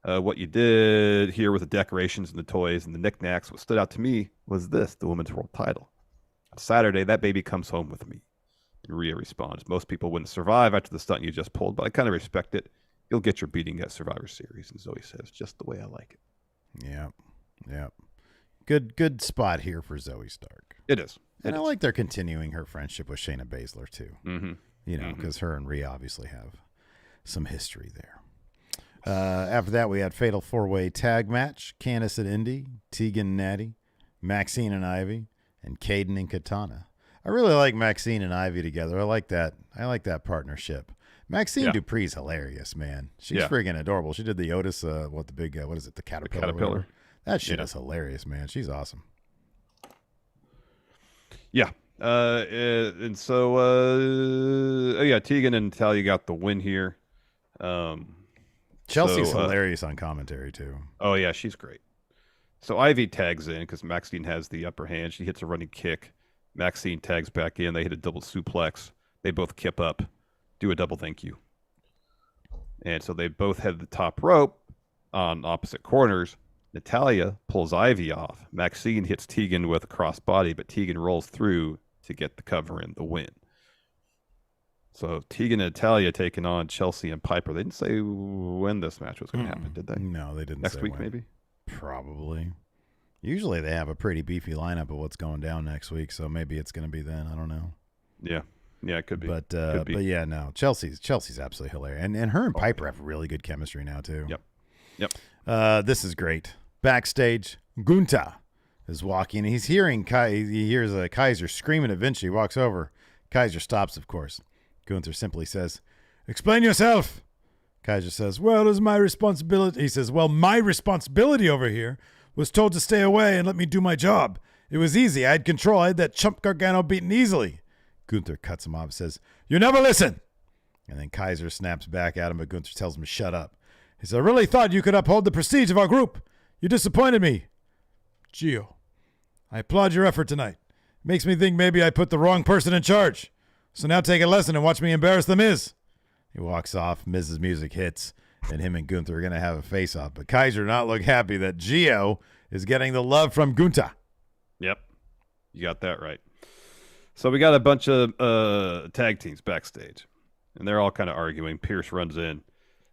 What you did here with the decorations and the toys and the knickknacks, what stood out to me was this, the women's world title. On Saturday, that baby comes home with me. And Rhea responds, most people wouldn't survive after the stunt you just pulled, but I kind of respect it. You'll get your beating at Survivor Series. And Zoe says, just the way I like it. Yeah. Good spot here for Zoe Stark. It is. And I like they're continuing her friendship with Shayna Baszler, too. Mm-hmm. You know, because her and Rhea obviously have some history there. After that, we had Fatal 4-Way Tag Match. Candice and Indy, Tegan and Natty, Maxine and Ivy, and Caden and Katana. I really like Maxine and Ivy together. I like that partnership. Maxine Dupree's hilarious, man. She's friggin' adorable. She did the Otis, the Caterpillar? That shit is hilarious, man. She's awesome. Yeah. And so, Tegan and Talia got the win here. Chelsea's hilarious on commentary, too. Oh, yeah, she's great. So Ivy tags in because Maxine has the upper hand. She hits a running kick. Maxine tags back in. They hit a double suplex. They both kip up, do a double thank you. And so they both had the top rope on opposite corners. Natalya pulls Ivy off. Maxine hits Tegan with a crossbody, but Tegan rolls through to get the cover and the win. So Tegan and Natalya taking on Chelsea and Piper. They didn't say when this match was going to happen, did they? No, they didn't. Next say week, when. maybe? Probably. Usually they have a pretty beefy lineup of what's going down next week, so maybe it's going to be then. I don't know. Yeah, it could be. But could be. but yeah, no. Chelsea's absolutely hilarious, and her and Piper have really good chemistry now too. Yep. This is great. Backstage, Gunther is walking. He hears Kaiser screaming at Vinci. He walks over. Kaiser stops, of course. Gunther simply says, "Explain yourself." Kaiser says, "Well, it was my responsibility." He says, "Well, my responsibility over here was told to stay away and let me do my job. It was easy. I had control. I had that chump Gargano beaten easily." Gunther cuts him off and says, "You never listen." And then Kaiser snaps back at him, but Gunther tells him to shut up. He says, "I really thought you could uphold the prestige of our group. You disappointed me." "Gio, I applaud your effort tonight. It makes me think maybe I put the wrong person in charge. So now take a lesson and watch me embarrass the Miz." He walks off. Miz's music hits, and him and Gunther are going to have a face-off. But Kaiser not look happy that Gio is getting the love from Gunther. Yep. You got that right. So we got a bunch of tag teams backstage, and they're all kind of arguing. Pierce runs in,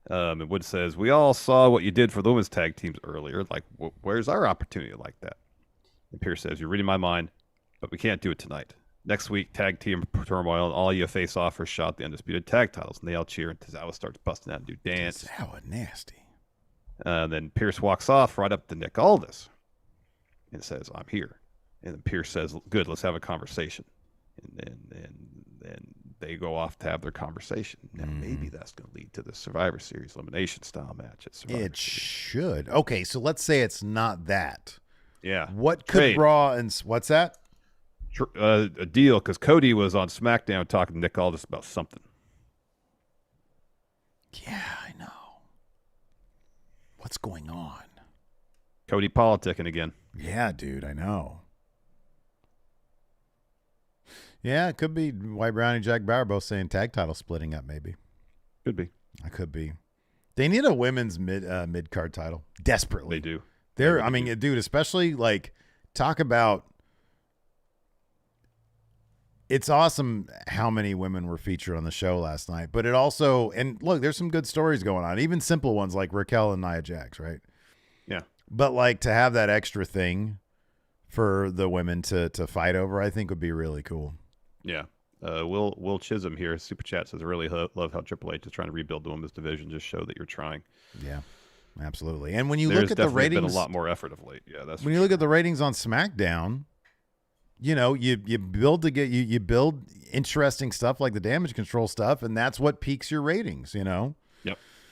and Wood says, "We all saw what you did for the women's tag teams earlier. Like, where's our opportunity like that?" And Pierce says, "You're reading my mind, but we can't do it tonight. Next week, tag team turmoil, and all you face off for shot the undisputed tag titles." And they all cheer, and Tozawa starts busting out and do dance. Tozawa nasty. Then Pierce walks off right up to Nick Aldis and says, "I'm here." And then Pierce says, "Good, let's have a conversation." And then they go off to have their conversation. Now maybe that's going to lead to the Survivor Series elimination style match at Survivor It Series. should. Okay, so let's say it's not that. Yeah. What could Raw and what's that? A deal, because Cody was on SmackDown talking to Nick Aldis about something. Yeah, I know. What's going on? Cody politicking again. Yeah, dude, I know. Yeah, it could be White Brown and Jack Bauer both saying tag title splitting up, maybe. Could be. I could be. They need a women's mid card title desperately. They do. I mean, dude, especially like talk about. It's awesome how many women were featured on the show last night, but it also, and look, there's some good stories going on, even simple ones like Raquel and Nia Jax, right? Yeah. But like to have that extra thing for the women to fight over, I think would be really cool. Yeah. Will Chisholm here, Super Chat says, "I really love how Triple H is trying to rebuild the women's division. Just show that you're trying." Yeah, absolutely. And when you There's look at the ratings, been a lot more effort of late. Yeah, that's when you look at the ratings on SmackDown. You know, you build you build interesting stuff like the damage control stuff, and that's what peaks your ratings. You know.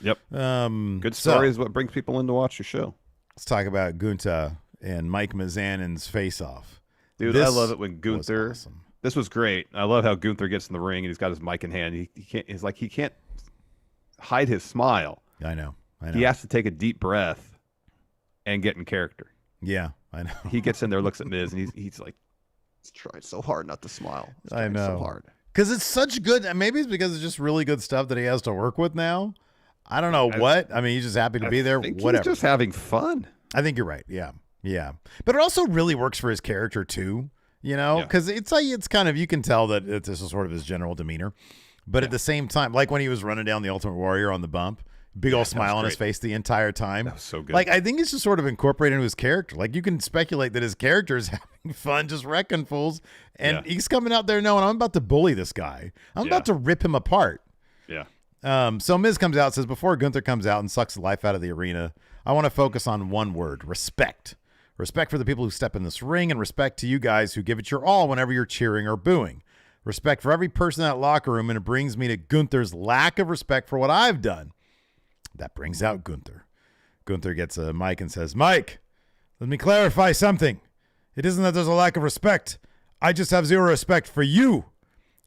Yep. Good story is what brings people in to watch your show. Let's talk about Gunther and Mike Mizanen's face-off. Dude, I love it when Gunther. Was awesome. This was great. I love how Gunther gets in the ring and he's got his mic in hand. He can't. He can't hide his smile. I know. He has to take a deep breath and get in character. Yeah, I know. He gets in there, looks at Miz, and he's like, "He's trying so hard not to smile. I know. So hard." Because it's such good. Maybe it's because it's just really good stuff that he has to work with now. I don't know what. I mean, he's just happy to be there. Whatever. He's just having fun. I think you're right. Yeah. But it also really works for his character too. You know, because it's like it's kind of, you can tell that this is sort of his general demeanor. But at the same time, like when he was running down the Ultimate Warrior on the bump, big old smile on his face the entire time. That was so good. Like, I think it's just sort of incorporated into his character. Like, you can speculate that his character is having fun, just wrecking fools. And he's coming out there knowing, I'm about to bully this guy. I'm about to rip him apart. Yeah. So Miz comes out, says, before Gunther comes out and sucks the life out of the arena, I want to focus on one word: respect. Respect for the people who step in this ring, and respect to you guys who give it your all whenever you're cheering or booing. Respect for every person in that locker room, and it brings me to Gunther's lack of respect for what I've done. That brings out Gunther. Gunther gets a mic and says, Mike, let me clarify something. It isn't that there's a lack of respect. I just have zero respect for you.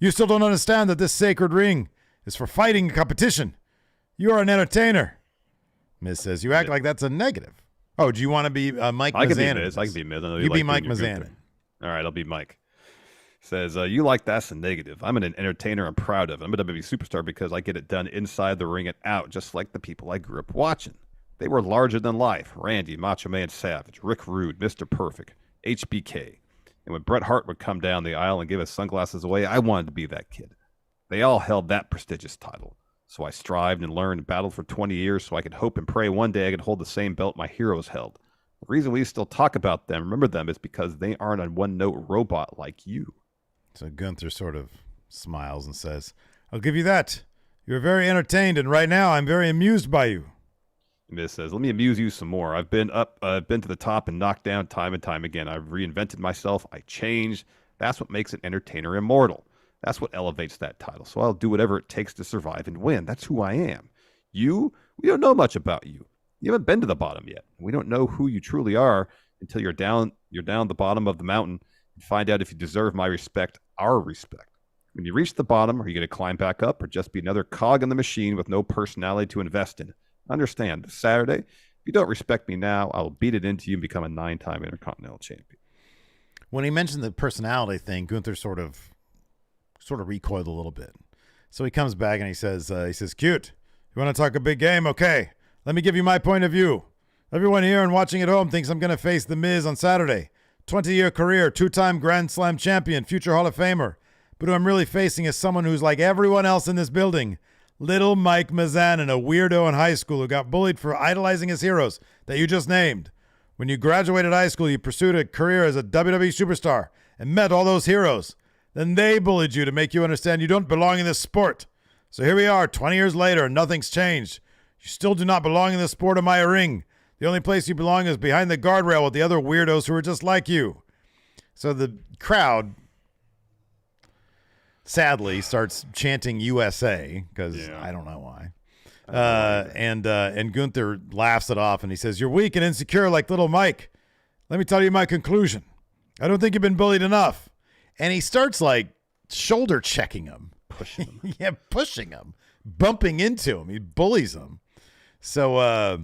You still don't understand that this sacred ring is for fighting and competition. You are an entertainer. Miz says, you act like that's a negative. Oh, do you want to be Mike Mizanin? I can be Miz. I can be Miz. You be Mike Mizanin. All right, I'll be Mike. Says, you like that's a negative. I'm an entertainer I'm proud of. I'm a WWE superstar because I get it done inside the ring and out, just like the people I grew up watching. They were larger than life. Randy, Macho Man Savage, Rick Rude, Mr. Perfect, HBK. And when Bret Hart would come down the aisle and give his sunglasses away, I wanted to be that kid. They all held that prestigious title. So I strived and learned and battled for 20 years so I could hope and pray one day I could hold the same belt my heroes held. The reason we still talk about them, remember them, is because they aren't a one-note robot like you. So Gunther sort of smiles and says, I'll give you that. You're very entertained, and right now I'm very amused by you. Miz says, let me amuse you some more. I've been to the top and knocked down time and time again. I've reinvented myself. I changed. That's what makes an entertainer immortal. That's what elevates that title. So I'll do whatever it takes to survive and win. That's who I am. We don't know much about you. You haven't been to the bottom yet. We don't know who you truly are until you're down the bottom of the mountain and find out if you deserve my respect, our respect. When you reach the bottom, are you going to climb back up or just be another cog in the machine with no personality to invest in? Understand, this Saturday, if you don't respect me now, I will beat it into you and become a 9-time Intercontinental Champion. When he mentioned the personality thing, Gunther sort of recoiled a little bit. So he comes back and he says, cute, you want to talk a big game? Okay, let me give you my point of view. Everyone here and watching at home thinks I'm going to face The Miz on Saturday. 20-year career, 2-time Grand Slam champion, future Hall of Famer. But who I'm really facing is someone who's like everyone else in this building. Little Mike Mizanin, a weirdo in high school who got bullied for idolizing his heroes that you just named. When you graduated high school, you pursued a career as a WWE superstar and met all those heroes. Then they bullied you to make you understand you don't belong in this sport. So here we are, 20 years later, and nothing's changed. You still do not belong in the sport of my ring. The only place you belong is behind the guardrail with the other weirdos who are just like you. So the crowd sadly starts chanting USA because I don't know why. And Gunther laughs it off and he says, you're weak and insecure like little Mike. Let me tell you my conclusion. I don't think you've been bullied enough. And he starts like shoulder checking him. Pushing him. Yeah, pushing him. Bumping into him. He bullies him. So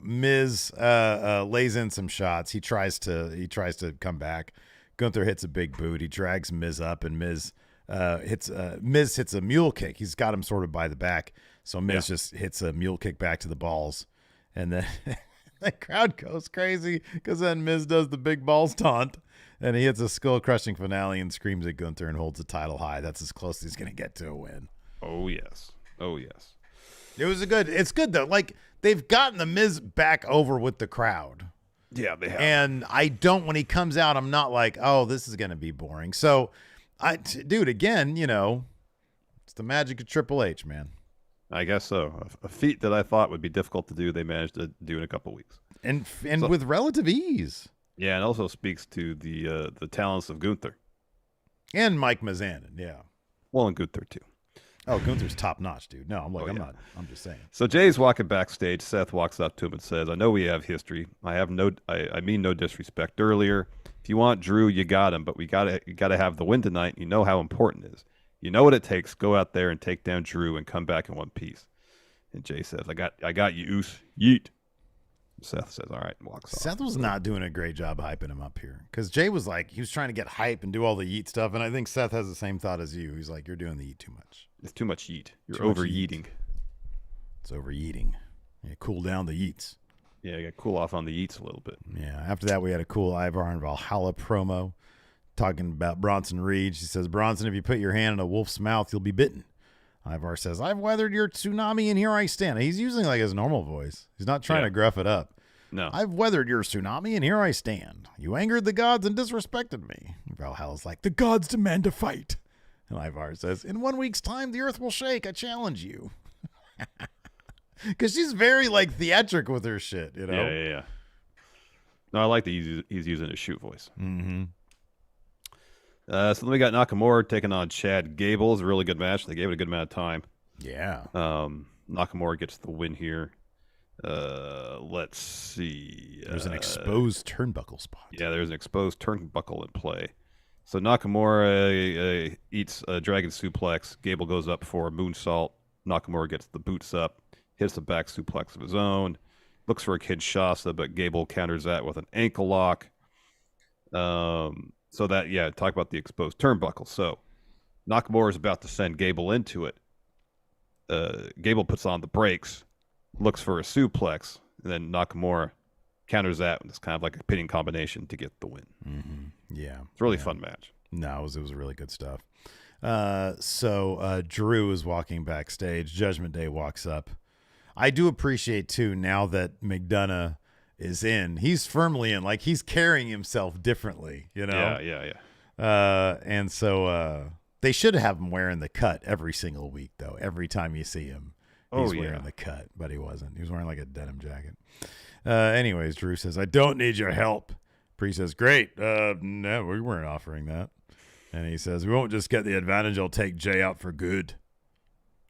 Miz lays in some shots. He tries to come back. Gunther hits a big boot. He drags Miz up, and Miz hits a mule kick. He's got him sort of by the back, so Miz just hits a mule kick back to the balls, and then the crowd goes crazy because then Miz does the big balls taunt, and he hits a skull-crushing finale and screams at Gunther and holds the title high. That's as close as he's gonna get to a win. Oh yes. It's good though. Like they've gotten the Miz back over with the crowd. Yeah, they have. And when he comes out, I'm not like, oh, this is going to be boring. So, dude, again, it's the magic of Triple H, man. I guess so. A feat that I thought would be difficult to do, they managed to do in a couple weeks. And with relative ease. Yeah, and also speaks to the talents of Gunther. And Mike Mizanin, yeah. Well, and Gunther, too. Oh, Gunther's top notch, dude. No, I'm not. I'm just saying. So Jay's walking backstage. Seth walks up to him and says, I know we have history. I mean no disrespect earlier. If you want Drew, you got him, but you gotta have the win tonight. You know how important it is. You know what it takes. Go out there and take down Drew and come back in one piece. And Jay says, I got you, Oos. Yeet. Seth says, all right, and walks off. Seth was not doing a great job hyping him up here because Jay was like, he was trying to get hype and do all the yeet stuff. And I think Seth has the same thought as you. He's like, you're doing the yeet too much. It's too much yeet. You're over-yeeting. It's over-yeeting. Yeah, cool down the yeets. Yeah, you got to cool off on the yeets a little bit. Yeah, after that, we had a cool Ivar and Valhalla promo talking about Bronson Reed. She says, Bronson, if you put your hand in a wolf's mouth, you'll be bitten. Ivar says, I've weathered your tsunami and here I stand. He's using like his normal voice. He's not trying to gruff it up. No. I've weathered your tsunami and here I stand. You angered the gods and disrespected me. Valhalla's like, the gods demand a fight. And Ivar says, in 1 week's time, the earth will shake. I challenge you. Because she's very like theatric with her shit, you know? Yeah. No, I like that he's using his shoot voice. Mm-hmm. So then we got Nakamura taking on Chad Gable. It was a really good match. They gave it a good amount of time. Yeah. Nakamura gets the win here. Let's see. There's an exposed turnbuckle spot. Yeah, there's an exposed turnbuckle in play. So Nakamura eats a dragon suplex. Gable goes up for a moonsault. Nakamura gets the boots up, hits the back suplex of his own, looks for a Kinshasa, but Gable counters that with an ankle lock. So that, talk about the exposed turnbuckle. So Nakamura is about to send Gable into it. Gable puts on the brakes, looks for a suplex, and then Nakamura counters that. It's kind of like a pinning combination to get the win. Mm-hmm. Yeah. It's a really fun match. No, it was really good stuff. So Drew is walking backstage. Judgment Day walks up. I do appreciate, too, now that McDonough is in, he's firmly in. Like, he's carrying himself differently, you know? Yeah. And so they should have him wearing the cut every single week, though. Every time you see him, he's wearing the cut, but he wasn't. He was wearing like a denim jacket. Anyways, Drew says, I don't need your help. Priest says, great. No, we weren't offering that. And he says, we won't just get the advantage. I'll take Jay out for good.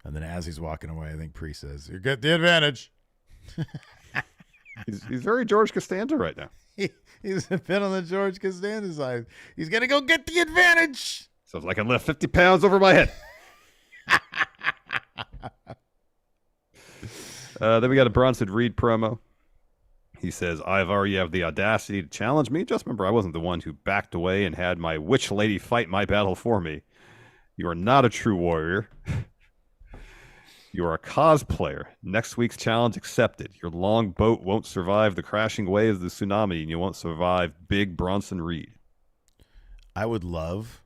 And then as he's walking away, I think Priest says, you get the advantage. He's very George Costanza right now. He's a bit on the George Costanza side. He's going to go get the advantage. Sounds like I left 50 pounds over my head. Then we got a Bronson Reed promo. He says, Ivar, you have the audacity to challenge me. Just remember, I wasn't the one who backed away and had my witch lady fight my battle for me. You are not a true warrior. You are a cosplayer. Next week's challenge accepted. Your long boat won't survive the crashing waves of the tsunami, and you won't survive Big Bronson Reed. I would love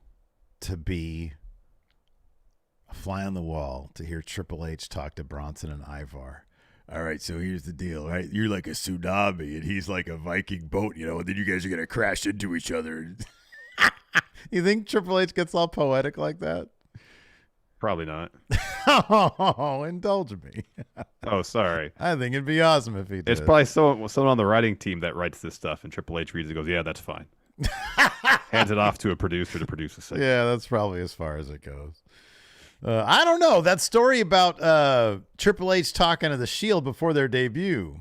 to be a fly on the wall to hear Triple H talk to Bronson and Ivar. All right, so here's the deal, right? You're like a tsunami, and he's like a Viking boat, you know, and then you guys are going to crash into each other. You think Triple H gets all poetic like that? Probably not. Oh, indulge me. Oh, sorry. I think it'd be awesome if he did. It's probably someone on the writing team that writes this stuff, and Triple H reads it and goes, yeah, that's fine. Hands it off to a producer to produce a segment. Yeah, that's probably as far as it goes. I don't know. That story about Triple H talking to the Shield before their debut.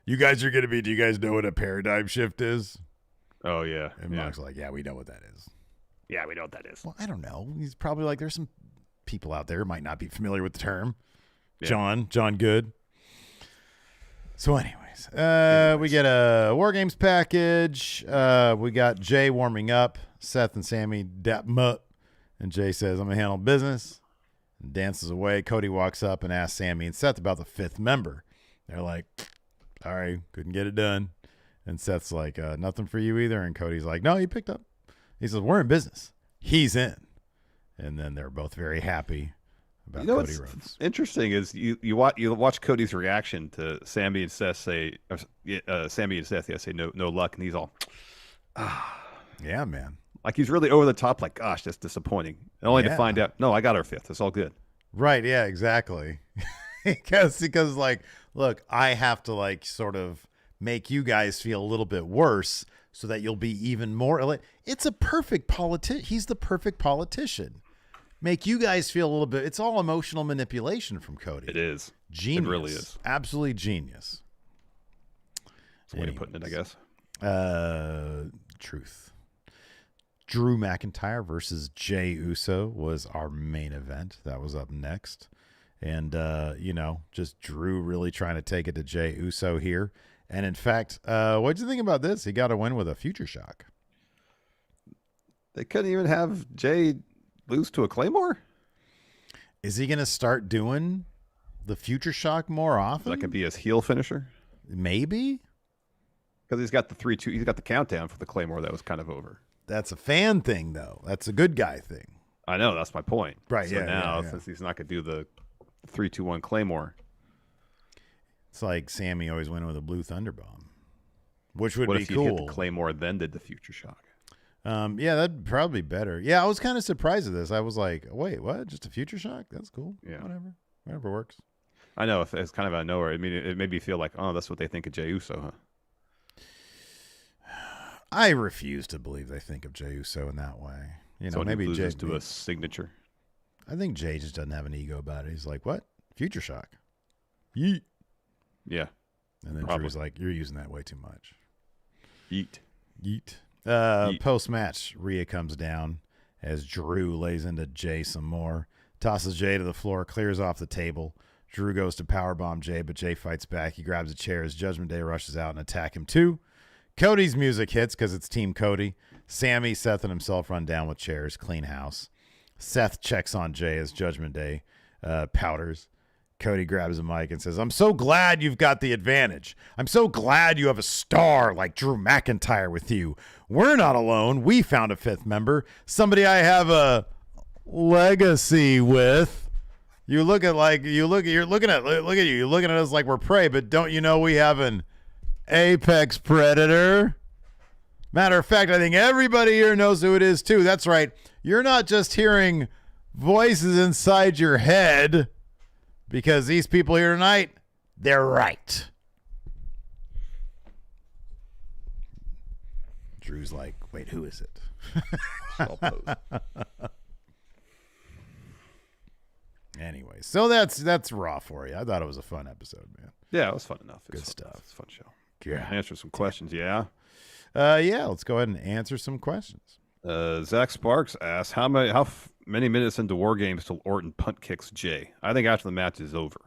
You guys are going to be, do you guys know what a paradigm shift is? Oh, yeah. And Mark's like, yeah, we know what that is. Yeah, we know what that is. Well, I don't know. He's probably like, there's some people out there who might not be familiar with the term. Yeah. John Good. So anyways, we get a War Games package. We got Jay warming up. Seth and Sammy dap him up. And Jay says, I'm going to handle business. And dances away. Cody walks up and asks Sammy and Seth about the fifth member. They're like, sorry, couldn't get it done. And Seth's like, nothing for you either. And Cody's like, no, you picked up. He says, we're in business. He's in. And then they're both very happy about Cody Rhodes. What's interesting is you watch Cody's reaction to Sammy and Seth say no luck, and he's all, yeah, man. Like he's really over the top, like, gosh, that's disappointing. And only to find out, no, I got our fifth. It's all good. Right, yeah, exactly. because like, look, I have to like sort of make you guys feel a little bit worse so that you'll be even more. It's a perfect politician. He's the perfect politician. Make you guys feel a little bit. It's all emotional manipulation from Cody. It is. Genius. It really is. Absolutely genius. That's a way of putting it, I guess. Truth. Drew McIntyre versus Jey Uso was our main event. That was up next. And, just Drew really trying to take it to Jey Uso here. And, in fact, what did you think about this? He got a win with a future shock. They couldn't even have Jey lose to a Claymore? Is he going to start doing the future shock more often? That could be his heel finisher? Maybe. Because he's got the 3-2. He's got the countdown for the Claymore that was kind of over. That's a fan thing, though. That's a good guy thing. I know. That's my point. Right, so now, since he's not going to do the 3-2-1 Claymore. It's like Sammy always went with a blue Thunderbomb, which would be cool. What if you hit the Claymore, then did the future shock? Yeah, that'd probably be better. Yeah, I was kind of surprised at this. I was like, wait, what? Just a future shock? That's cool. Yeah. Whatever works. I know. It's kind of out of nowhere. I mean, it made me feel like, oh, that's what they think of Jey Uso, huh? I refuse to believe they think of Jey Uso in that way. Maybe he Jey loses to a signature. I think Jey just doesn't have an ego about it. He's like, what? Future shock. Yeet. Yeah. And then Drew's like, you're using that way too much. Yeet. Post-match, Rhea comes down as Drew lays into Jey some more. Tosses Jey to the floor, clears off the table. Drew goes to powerbomb Jey, but Jey fights back. He grabs a chair as Judgment Day rushes out and attack him too. Cody's music hits because it's Team Cody. Sammy, Seth, and himself run down with chairs. Clean house. Seth checks on Jey as Judgment Day powders. Cody grabs a mic and says, I'm so glad you've got the advantage. I'm so glad you have a star like Drew McIntyre with you. We're not alone. We found a fifth member, somebody I have a legacy with. You're looking at you. You're looking at us like we're prey, but don't you know we have an apex predator? Matter of fact, I think everybody here knows who it is too. That's right. You're not just hearing voices inside your head. Because these people here tonight, they're right. Drew's like, wait, who is it? Anyway, so that's Raw for you. I thought it was a fun episode, man. Yeah, it was fun enough. Good stuff. It's a fun show. Yeah. Answer some questions, yeah? Yeah, let's go ahead and answer some questions. Zach Sparks asks, how many minutes into War Games till Orton punt kicks Jay? I think after the match is over.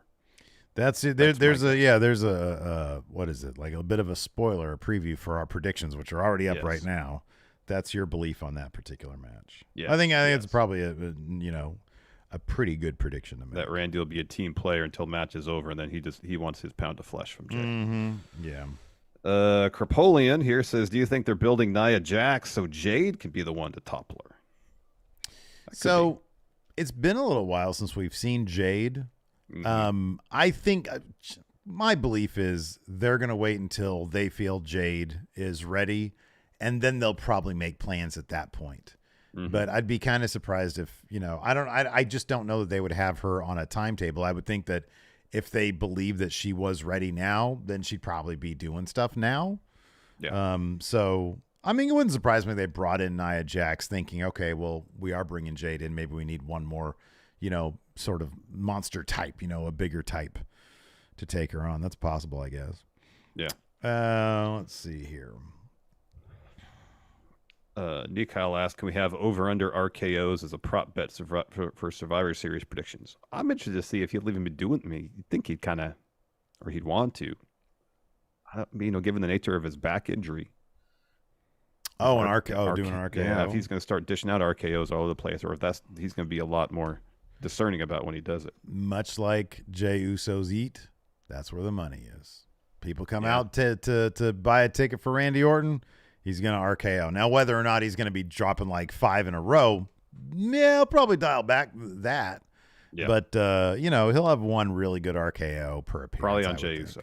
That's it. There's a what is it? Like a bit of a spoiler, a preview for our predictions, which are already up right now. That's your belief on that particular match. Yeah, I think it's probably a pretty good prediction to make. That Randy will be a team player until match is over, and then he wants his pound of flesh from Jay. Mm-hmm. Yeah. Krapolian here says, do you think they're building Nia Jax so Jade can be the one to topple her? So it's been a little while since we've seen Jade. Mm-hmm. I think my belief is they're going to wait until they feel Jade is ready, and then they'll probably make plans at that point. Mm-hmm. But I'd be kind of surprised if, I just don't know that they would have her on a timetable. I would think that if they believe that she was ready now, then she'd probably be doing stuff now. Yeah. So, I mean, it wouldn't surprise me they brought in Nia Jax thinking, okay, well, we are bringing Jade in. Maybe we need one more, sort of monster type, a bigger type to take her on. That's possible, I guess. Yeah. Let's see here. Kyle asked, can we have over-under RKOs as a prop bet for Survivor Series predictions? I'm interested to see if he'll even be doing it. You'd think he'd kind of, or he'd want to. Given the nature of his back injury. Oh, doing an RKO. Yeah, if he's going to start dishing out RKOs all over the place, or if he's going to be a lot more discerning about when he does it. Much like Jey Uso's Eat, that's where the money is. People come out to buy a ticket for Randy Orton. He's going to RKO. Now, whether or not he's going to be dropping like 5 in a row, he'll probably dial back that. Yeah. But, he'll have one really good RKO per appearance. Probably on Jey Uso.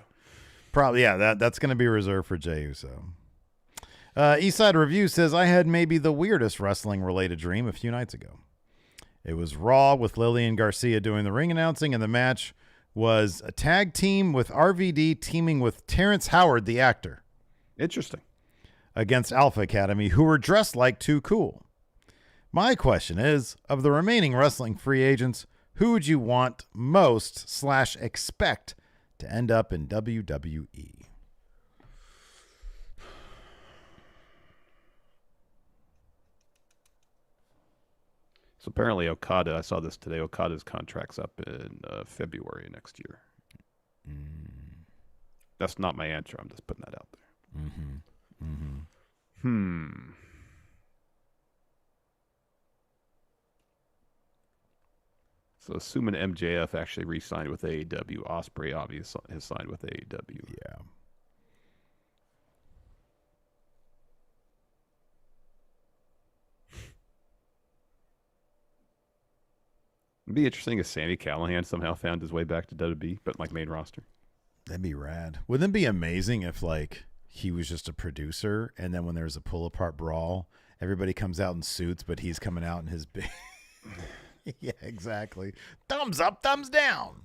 Probably, yeah. That's going to be reserved for Jey Uso. Eastside Review says, I had maybe the weirdest wrestling-related dream a few nights ago. It was Raw with Lillian Garcia doing the ring announcing, and the match was a tag team with RVD teaming with Terrence Howard, the actor. Interesting. Against Alpha Academy, who were dressed like Too Cool. My question is, of the remaining wrestling free agents, who would you want most / expect to end up in WWE? So apparently Okada, I saw this today, Okada's contract's up in February next year. That's not my answer. I'm just putting that out there. Mm-hmm. Mm-hmm. So assuming MJF actually re-signed with AEW, Ospreay obviously has signed with AEW. Yeah. It'd be interesting if Sami Callihan somehow found his way back to WWE, but like main roster. That'd be rad. Wouldn't it be amazing if he was just a producer, and then when there's a pull-apart brawl, everybody comes out in suits, but he's coming out in his big... Yeah, exactly. Thumbs up, thumbs down.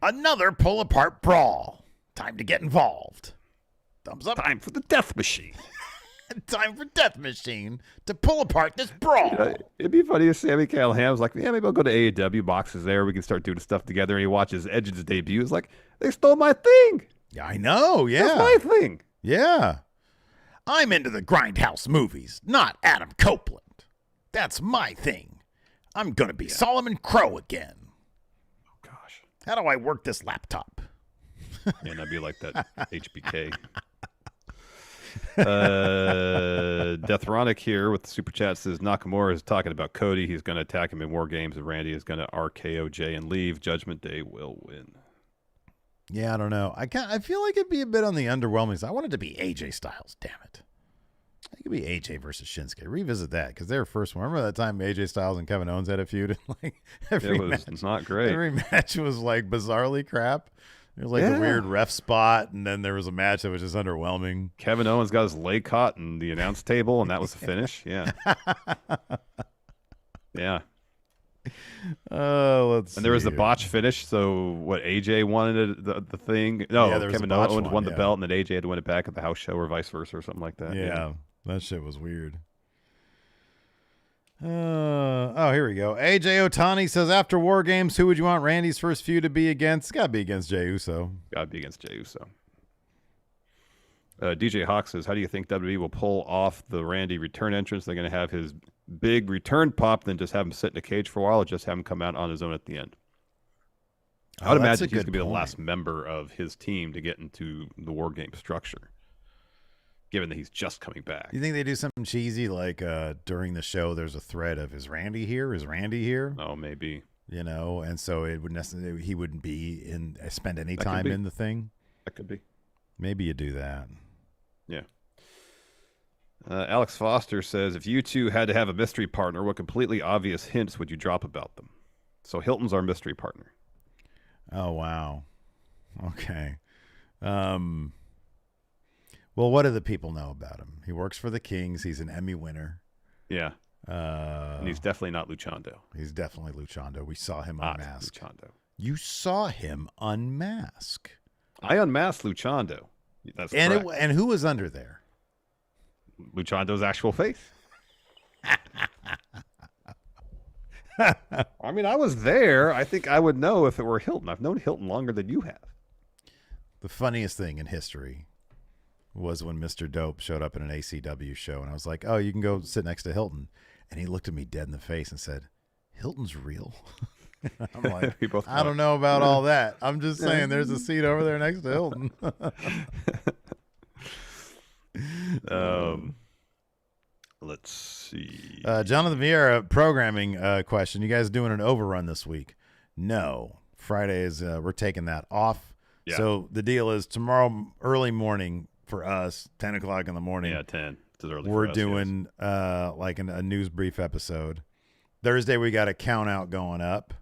Another pull-apart brawl. Time to get involved. Thumbs up. Time for the Death Machine. Time for Death Machine to pull apart this brawl. It'd be funny if Sami Callihan was like, maybe I'll go to AEW, boxes there. We can start doing stuff together. And he watches Edge's debut. It's like, they stole my thing. Yeah, I know. Yeah. That's my thing. Yeah. I'm into the Grindhouse movies, not Adam Copeland. That's my thing. I'm going to be Solomon Crow again. Oh, gosh. How do I work this laptop? And I'd be like that HBK. Deathronic here with the super chat says Nakamura is talking about Cody. He's going to attack him in War Games, and Randy is going to RKO Jay and leave. Judgment Day will win. Yeah, I don't know. I feel like it'd be a bit on the underwhelming side. I want it to be AJ Styles. Damn it. I think it'd be AJ versus Shinsuke. Revisit that because they were first one. Remember that time AJ Styles and Kevin Owens had a feud? Like every match, not great. Every match was like bizarrely crap. It was like a weird ref spot, and then there was a match that was just underwhelming. Kevin Owens got his leg caught in the announce table, and that was the finish. Yeah. Yeah. Let's see. And there was the botch finish. So what? AJ wanted the thing. No, yeah, Kevin Owens won the belt, and then AJ had to win it back at the house show, or vice versa, or something like that. Yeah, that shit was weird. Here we go. AJ Otani says, after War Games, who would you want Randy's first feud to be against? Got to be against Jey Uso. Got to be against Jey Uso. DJ Hawk says, how do you think WWE will pull off the Randy return entrance? They're going to have his big return pop, then just have him sit in a cage for a while, or just have him come out on his own at the end? I would imagine he's going to be the last member of his team to get into the War Game structure, given that he's just coming back. You think they do something cheesy like during the show there's a thread of, is Randy here? Is Randy here? Oh, maybe. You know, and so it would necessarily, he wouldn't be spend any time in the thing. That could be. Maybe you do that. Yeah. Alex Foster says, if you two had to have a mystery partner, what completely obvious hints would you drop about them? So Hilton's our mystery partner. Oh, wow. Okay. Well, what do the people know about him? He works for the Kings. He's an Emmy winner. Yeah. And he's definitely not Luchando. He's definitely Luchando. We saw him unmask. Luchando. You saw him unmask. I unmasked Luchando. That's correct. And who was under there? Luchando's actual face. I mean, I was there. I think I would know if it were Hilton. I've known Hilton longer than you have. The funniest thing in history was when Mr. Dope showed up in an ACW show, and I was like, oh, you can go sit next to Hilton. And he looked at me dead in the face and said, Hilton's real? I'm like, I don't know about all that. I'm just saying there's a seat over there next to Hilton. Let's see. Jonathan Vieira, programming question. You guys doing an overrun this week? No. Friday is, we're taking that off. Yeah. So the deal is tomorrow early morning for us, 10 o'clock in the morning. Yeah, 10. It's early we're for us, doing like a news brief episode. Thursday, we got a count out going up.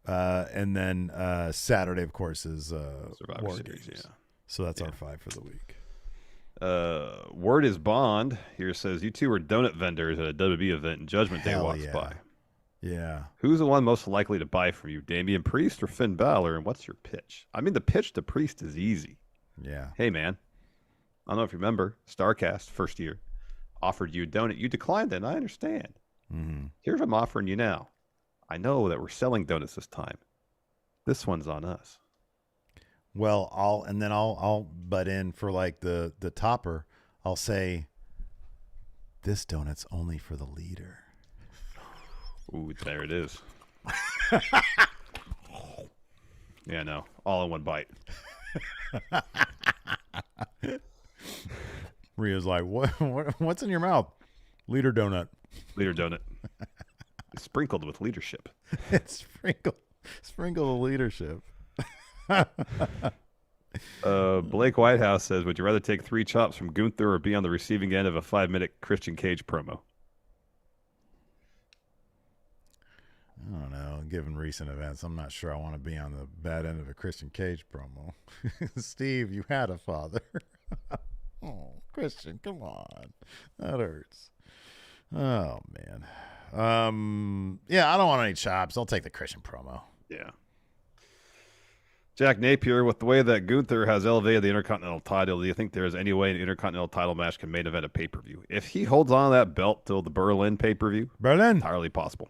And then Saturday, of course, is Survivor Series. Yeah. So that's our 5 for the week. Word is Bond here says you two are donut vendors at a WWE event and Judgment Day walks by. Yeah. Who's the one most likely to buy from you, Damian Priest or Finn Balor? And what's your pitch? I mean, the pitch to Priest is easy. Yeah. Hey, man. I don't know if you remember, StarCast, first year, offered you a donut. You declined it, and I understand. Mm-hmm. Here's what I'm offering you now. I know that we're selling donuts this time. This one's on us. Well, I'll butt in for like the topper. I'll say, this donut's only for the leader. Ooh, there it is. Yeah, no, all in one bite. Rhea's like, what's in your mouth? Leader donut. Leader donut. It's sprinkled with leadership. It's sprinkle the leadership. Blake Whitehouse says, would you rather take 3 chops from Gunther or be on the receiving end of a 5-minute Christian Cage promo? I don't know. Given recent events, I'm not sure I want to be on the bad end of a Christian Cage promo. Steve, you had a father. Oh, Christian, come on. That hurts. Oh, man. Yeah, I don't want any chops. I'll take the Christian promo. Yeah. Jack Napier, with the way that Gunther has elevated the Intercontinental title, do you think there is any way an Intercontinental title match can main event a pay-per-view? If he holds on to that belt till the Berlin pay-per-view, entirely possible.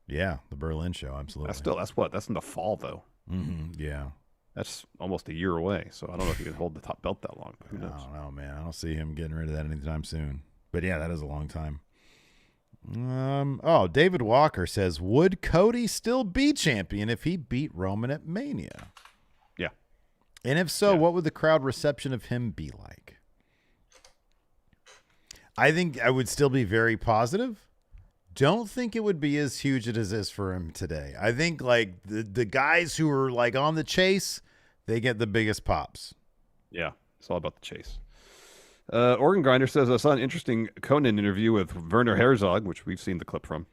Yeah, the Berlin show, absolutely. That's in the fall, though. Mm-hmm, yeah. That's almost a year away, so I don't know if he can hold the top belt that long. But who knows? I don't know, man. I don't see him getting rid of that anytime soon. But yeah, that is a long time. David Walker says, would Cody still be champion if he beat Roman at Mania? Yeah. And if so, what would the crowd reception of him be like? I think I would still be very positive. Don't think it would be as huge as it is for him today. I think like the guys who are like on the chase, they get the biggest pops. Yeah, it's all about the chase. Organ Grinder says, I saw an interesting Conan interview with Werner Herzog, which we've seen the clip from,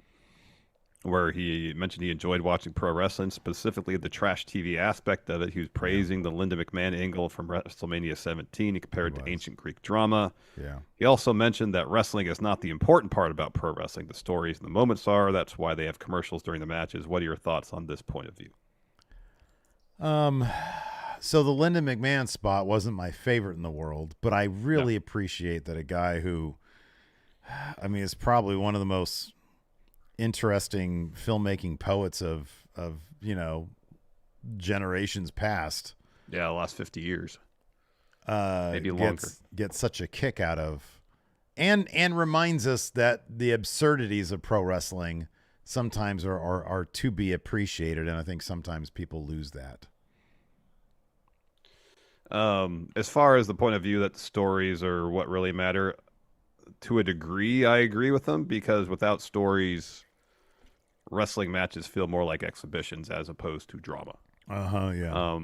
where he mentioned he enjoyed watching pro wrestling, specifically the trash TV aspect of it. He was praising the Linda McMahon angle from WrestleMania 17. He compared it to ancient Greek drama. Yeah. He also mentioned that wrestling is not the important part about pro wrestling. The stories and the moments are. That's why they have commercials during the matches. What are your thoughts on this point of view? So the Linda McMahon spot wasn't my favorite in the world, but I really appreciate that a guy who, I mean, is probably one of the most interesting filmmaking poets of generations past. Yeah, the last 50 years. Maybe longer. Gets such a kick out of, and reminds us that the absurdities of pro wrestling sometimes are to be appreciated, and I think sometimes people lose that. As far as the point of view that the stories are what really matter, to a degree, I agree with them, because without stories, wrestling matches feel more like exhibitions as opposed to drama. Yeah.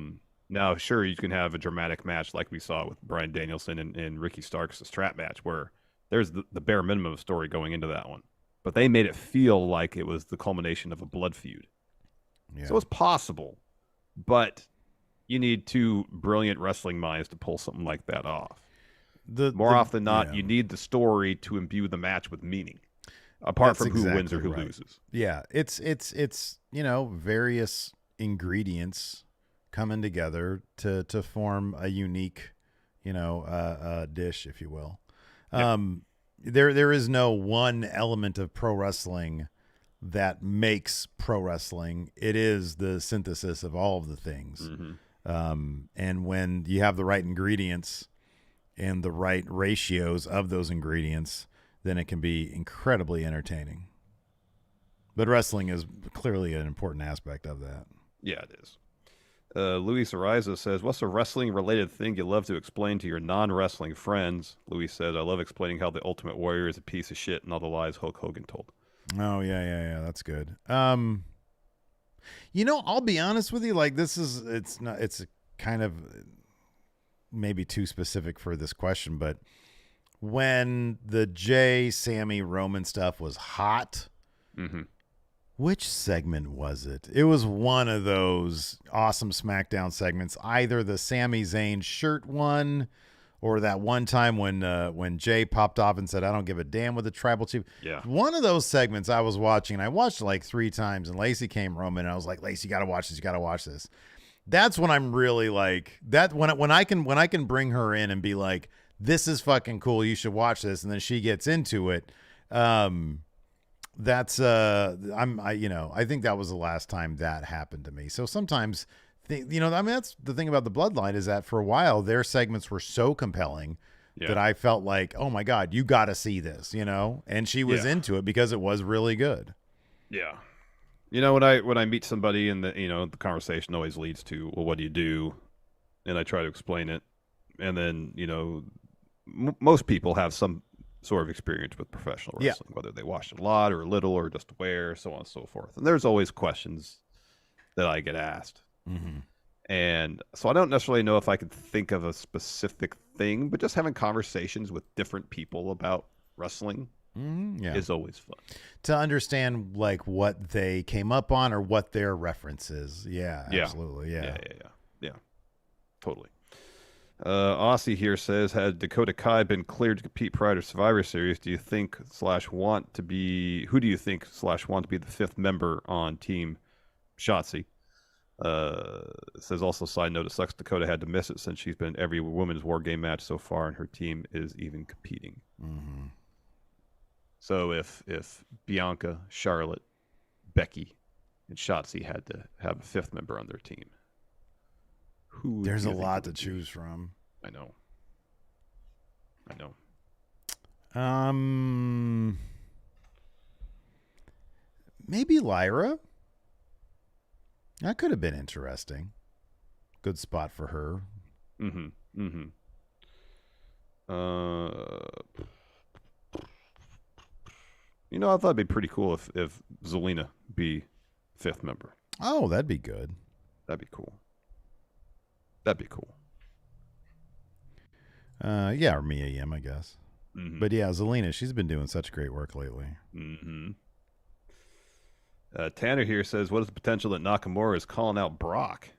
Now, sure, you can have a dramatic match like we saw with Bryan Danielson and Ricky Starks, the strap match, where there's the bare minimum of story going into that one. But they made it feel like it was the culmination of a blood feud. Yeah. So it's possible, but you need two brilliant wrestling minds to pull something like that off. More often than not, you need the story to imbue the match with meaning, apart from who wins or who loses. Yeah, it's various ingredients coming together to form a unique, dish, if you will. Yep. There is no one element of pro wrestling that makes pro wrestling. It is the synthesis of all of the things. Mm-hmm. And when you have the right ingredients and the right ratios of those ingredients, then it can be incredibly entertaining. But wrestling is clearly an important aspect of that. Yeah, it is. Luis Ariza says, what's a wrestling-related thing you love to explain to your non-wrestling friends? Luis says, I love explaining how the Ultimate Warrior is a piece of shit and all the lies Hulk Hogan told. Oh, yeah. That's good. I'll be honest with you. Like, it's kind of maybe too specific for this question, but when the Jay, Sammy, Roman stuff was hot, which segment was it? It was one of those awesome SmackDown segments, either the Sami Zayn shirt one or that one time when Jay popped off and said, I don't give a damn with the tribal chief. Yeah. One of those segments I was watching, and I watched it like 3 times, and Lacey came Roman, and I was like, Lacey, you got to watch this. You got to watch this. That's when I'm really like that. When I can bring her in and be like, this is fucking cool. You should watch this. And then she gets into it. I think that was the last time that happened to me. So sometimes, that's the thing about the Bloodline, is that for a while their segments were so compelling that I felt like, oh my God, you got to see this, and she was into it because it was really good. Yeah. When I meet somebody and the conversation always leads to, well, what do you do? And I try to explain it. And then, most people have some sort of experience with professional wrestling, whether they watched a lot or a little or just aware, so on and so forth. And there's always questions that I get asked. Mm-hmm. And so I don't necessarily know if I could think of a specific thing, but just having conversations with different people about wrestling is always fun. To understand like what they came up on or what their reference is. Yeah, absolutely. Yeah. Totally. Aussie here says, had Dakota Kai been cleared to compete prior to Survivor Series, who do you think / want to be the 5th member on Team Shotzi? Says also, side note, it sucks Dakota had to miss it since she's been in every women's war game match so far and her team is even competing. Mm-hmm. So if Bianca, Charlotte, Becky, and Shotzi had to have a 5th member on their team, there's a lot to choose from. I know. Maybe Lyra. That could have been interesting. Good spot for her. You know, I thought it'd be pretty cool if Zelina be 5th member. Oh, that'd be good. That'd be cool. That'd be cool. Yeah, or Mia Yim, I guess. Mm-hmm. But yeah, Zelina, she's been doing such great work lately. Mm-hmm. Tanner here says, what is the potential that Nakamura is calling out Brock?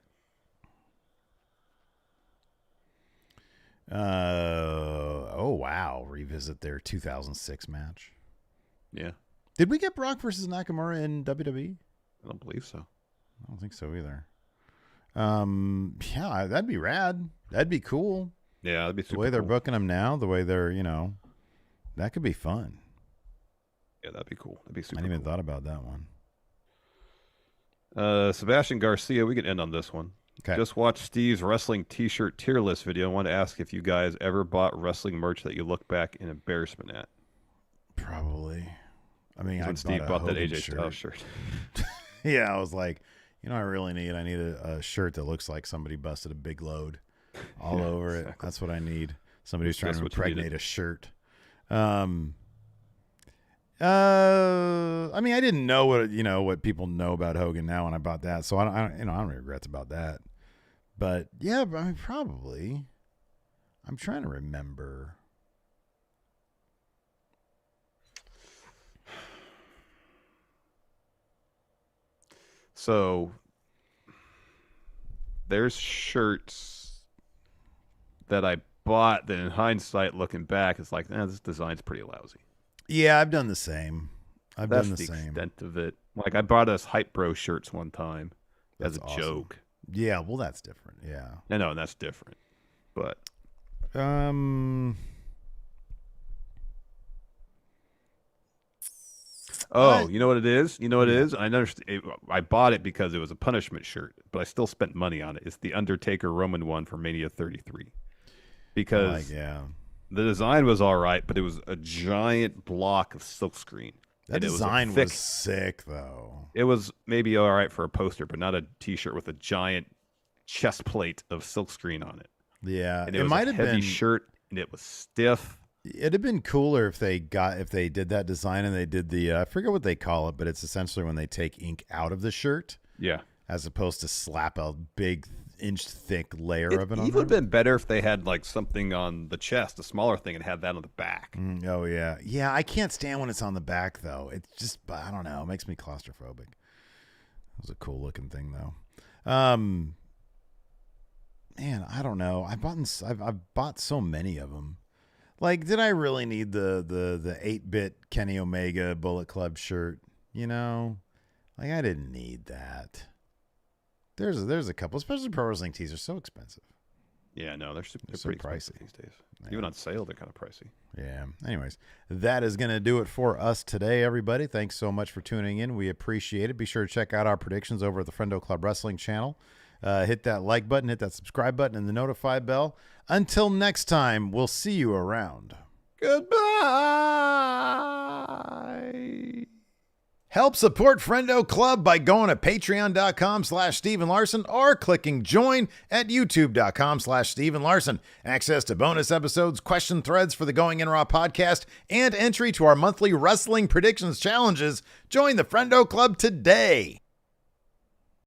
Oh, wow. Revisit their 2006 match. Yeah. Did we get Brock versus Nakamura in WWE? I don't believe so. I don't think so either. Yeah, that'd be rad. That'd be cool. Yeah, that'd be super The way they're cool. booking them now, the way they're, that could be fun. Yeah, that'd be cool. That'd be super I hadn't even cool. thought about that one. Sebastian Garcia, we can end on this one. Okay. Just watched Steve's wrestling t-shirt tier list video. I want to ask if you guys ever bought wrestling merch that you look back in embarrassment at. Probably. I mean, I When Steve bought that Hogan AJ Styles shirt. Yeah, I was like, I really need a shirt that looks like somebody busted a big load all over it. That's what I need. Somebody who's trying to impregnate a shirt. I mean, I didn't know what people know about Hogan now when I bought that, so I don't have regrets about that. But yeah, I mean, probably. I'm trying to remember. So there's shirts that I bought that in hindsight, looking back, it's like, this design's pretty lousy. Yeah, I've done the same. That's the extent of it. Like, I bought us Hype Bro shirts one time as a awesome. joke. Yeah, well, that's different. Yeah. I know, that's different. But you know what it is? You know what it is? I understand. I bought it because it was a punishment shirt, but I still spent money on it. It's the Undertaker Roman one for Mania 33. Because the design was all right, but it was a giant block of silkscreen. That design was sick, though. It was maybe all right for a poster, but not a T-shirt with a giant chest plate of silkscreen on it. Yeah, and it might have been a heavy shirt, and it was stiff. It'd have been cooler if they did that design and they did the I forget what they call it, but it's essentially when they take ink out of the shirt. Yeah. As opposed to slap a big inch thick layer of it on. It would have been better if they had like something on the chest, a smaller thing, and had that on the back. Oh yeah. Yeah, I can't stand when it's on the back though. It's just, I don't know, it makes me claustrophobic. It was a cool looking thing though. Man, I don't know. I've bought so many of them. Like, did I really need the 8-bit Kenny Omega Bullet Club shirt? Like, I didn't need that. There's a couple, especially pro wrestling tees are so expensive. Yeah, no, they're so pretty pricey these days. Yeah. Even on sale, they're kind of pricey. Yeah. Anyways, that is going to do it for us today, everybody. Thanks so much for tuning in. We appreciate it. Be sure to check out our predictions over at the Friendo Club Wrestling channel. Hit that like button, hit that subscribe button, and the notify bell. Until next time, we'll see you around. Goodbye. Help support Friendo Club by going to patreon.com/Steven Larson or clicking join at youtube.com/Steven Larson. Access to bonus episodes, question threads for the Going In Raw podcast, and entry to our monthly wrestling predictions challenges. Join the Friendo Club today.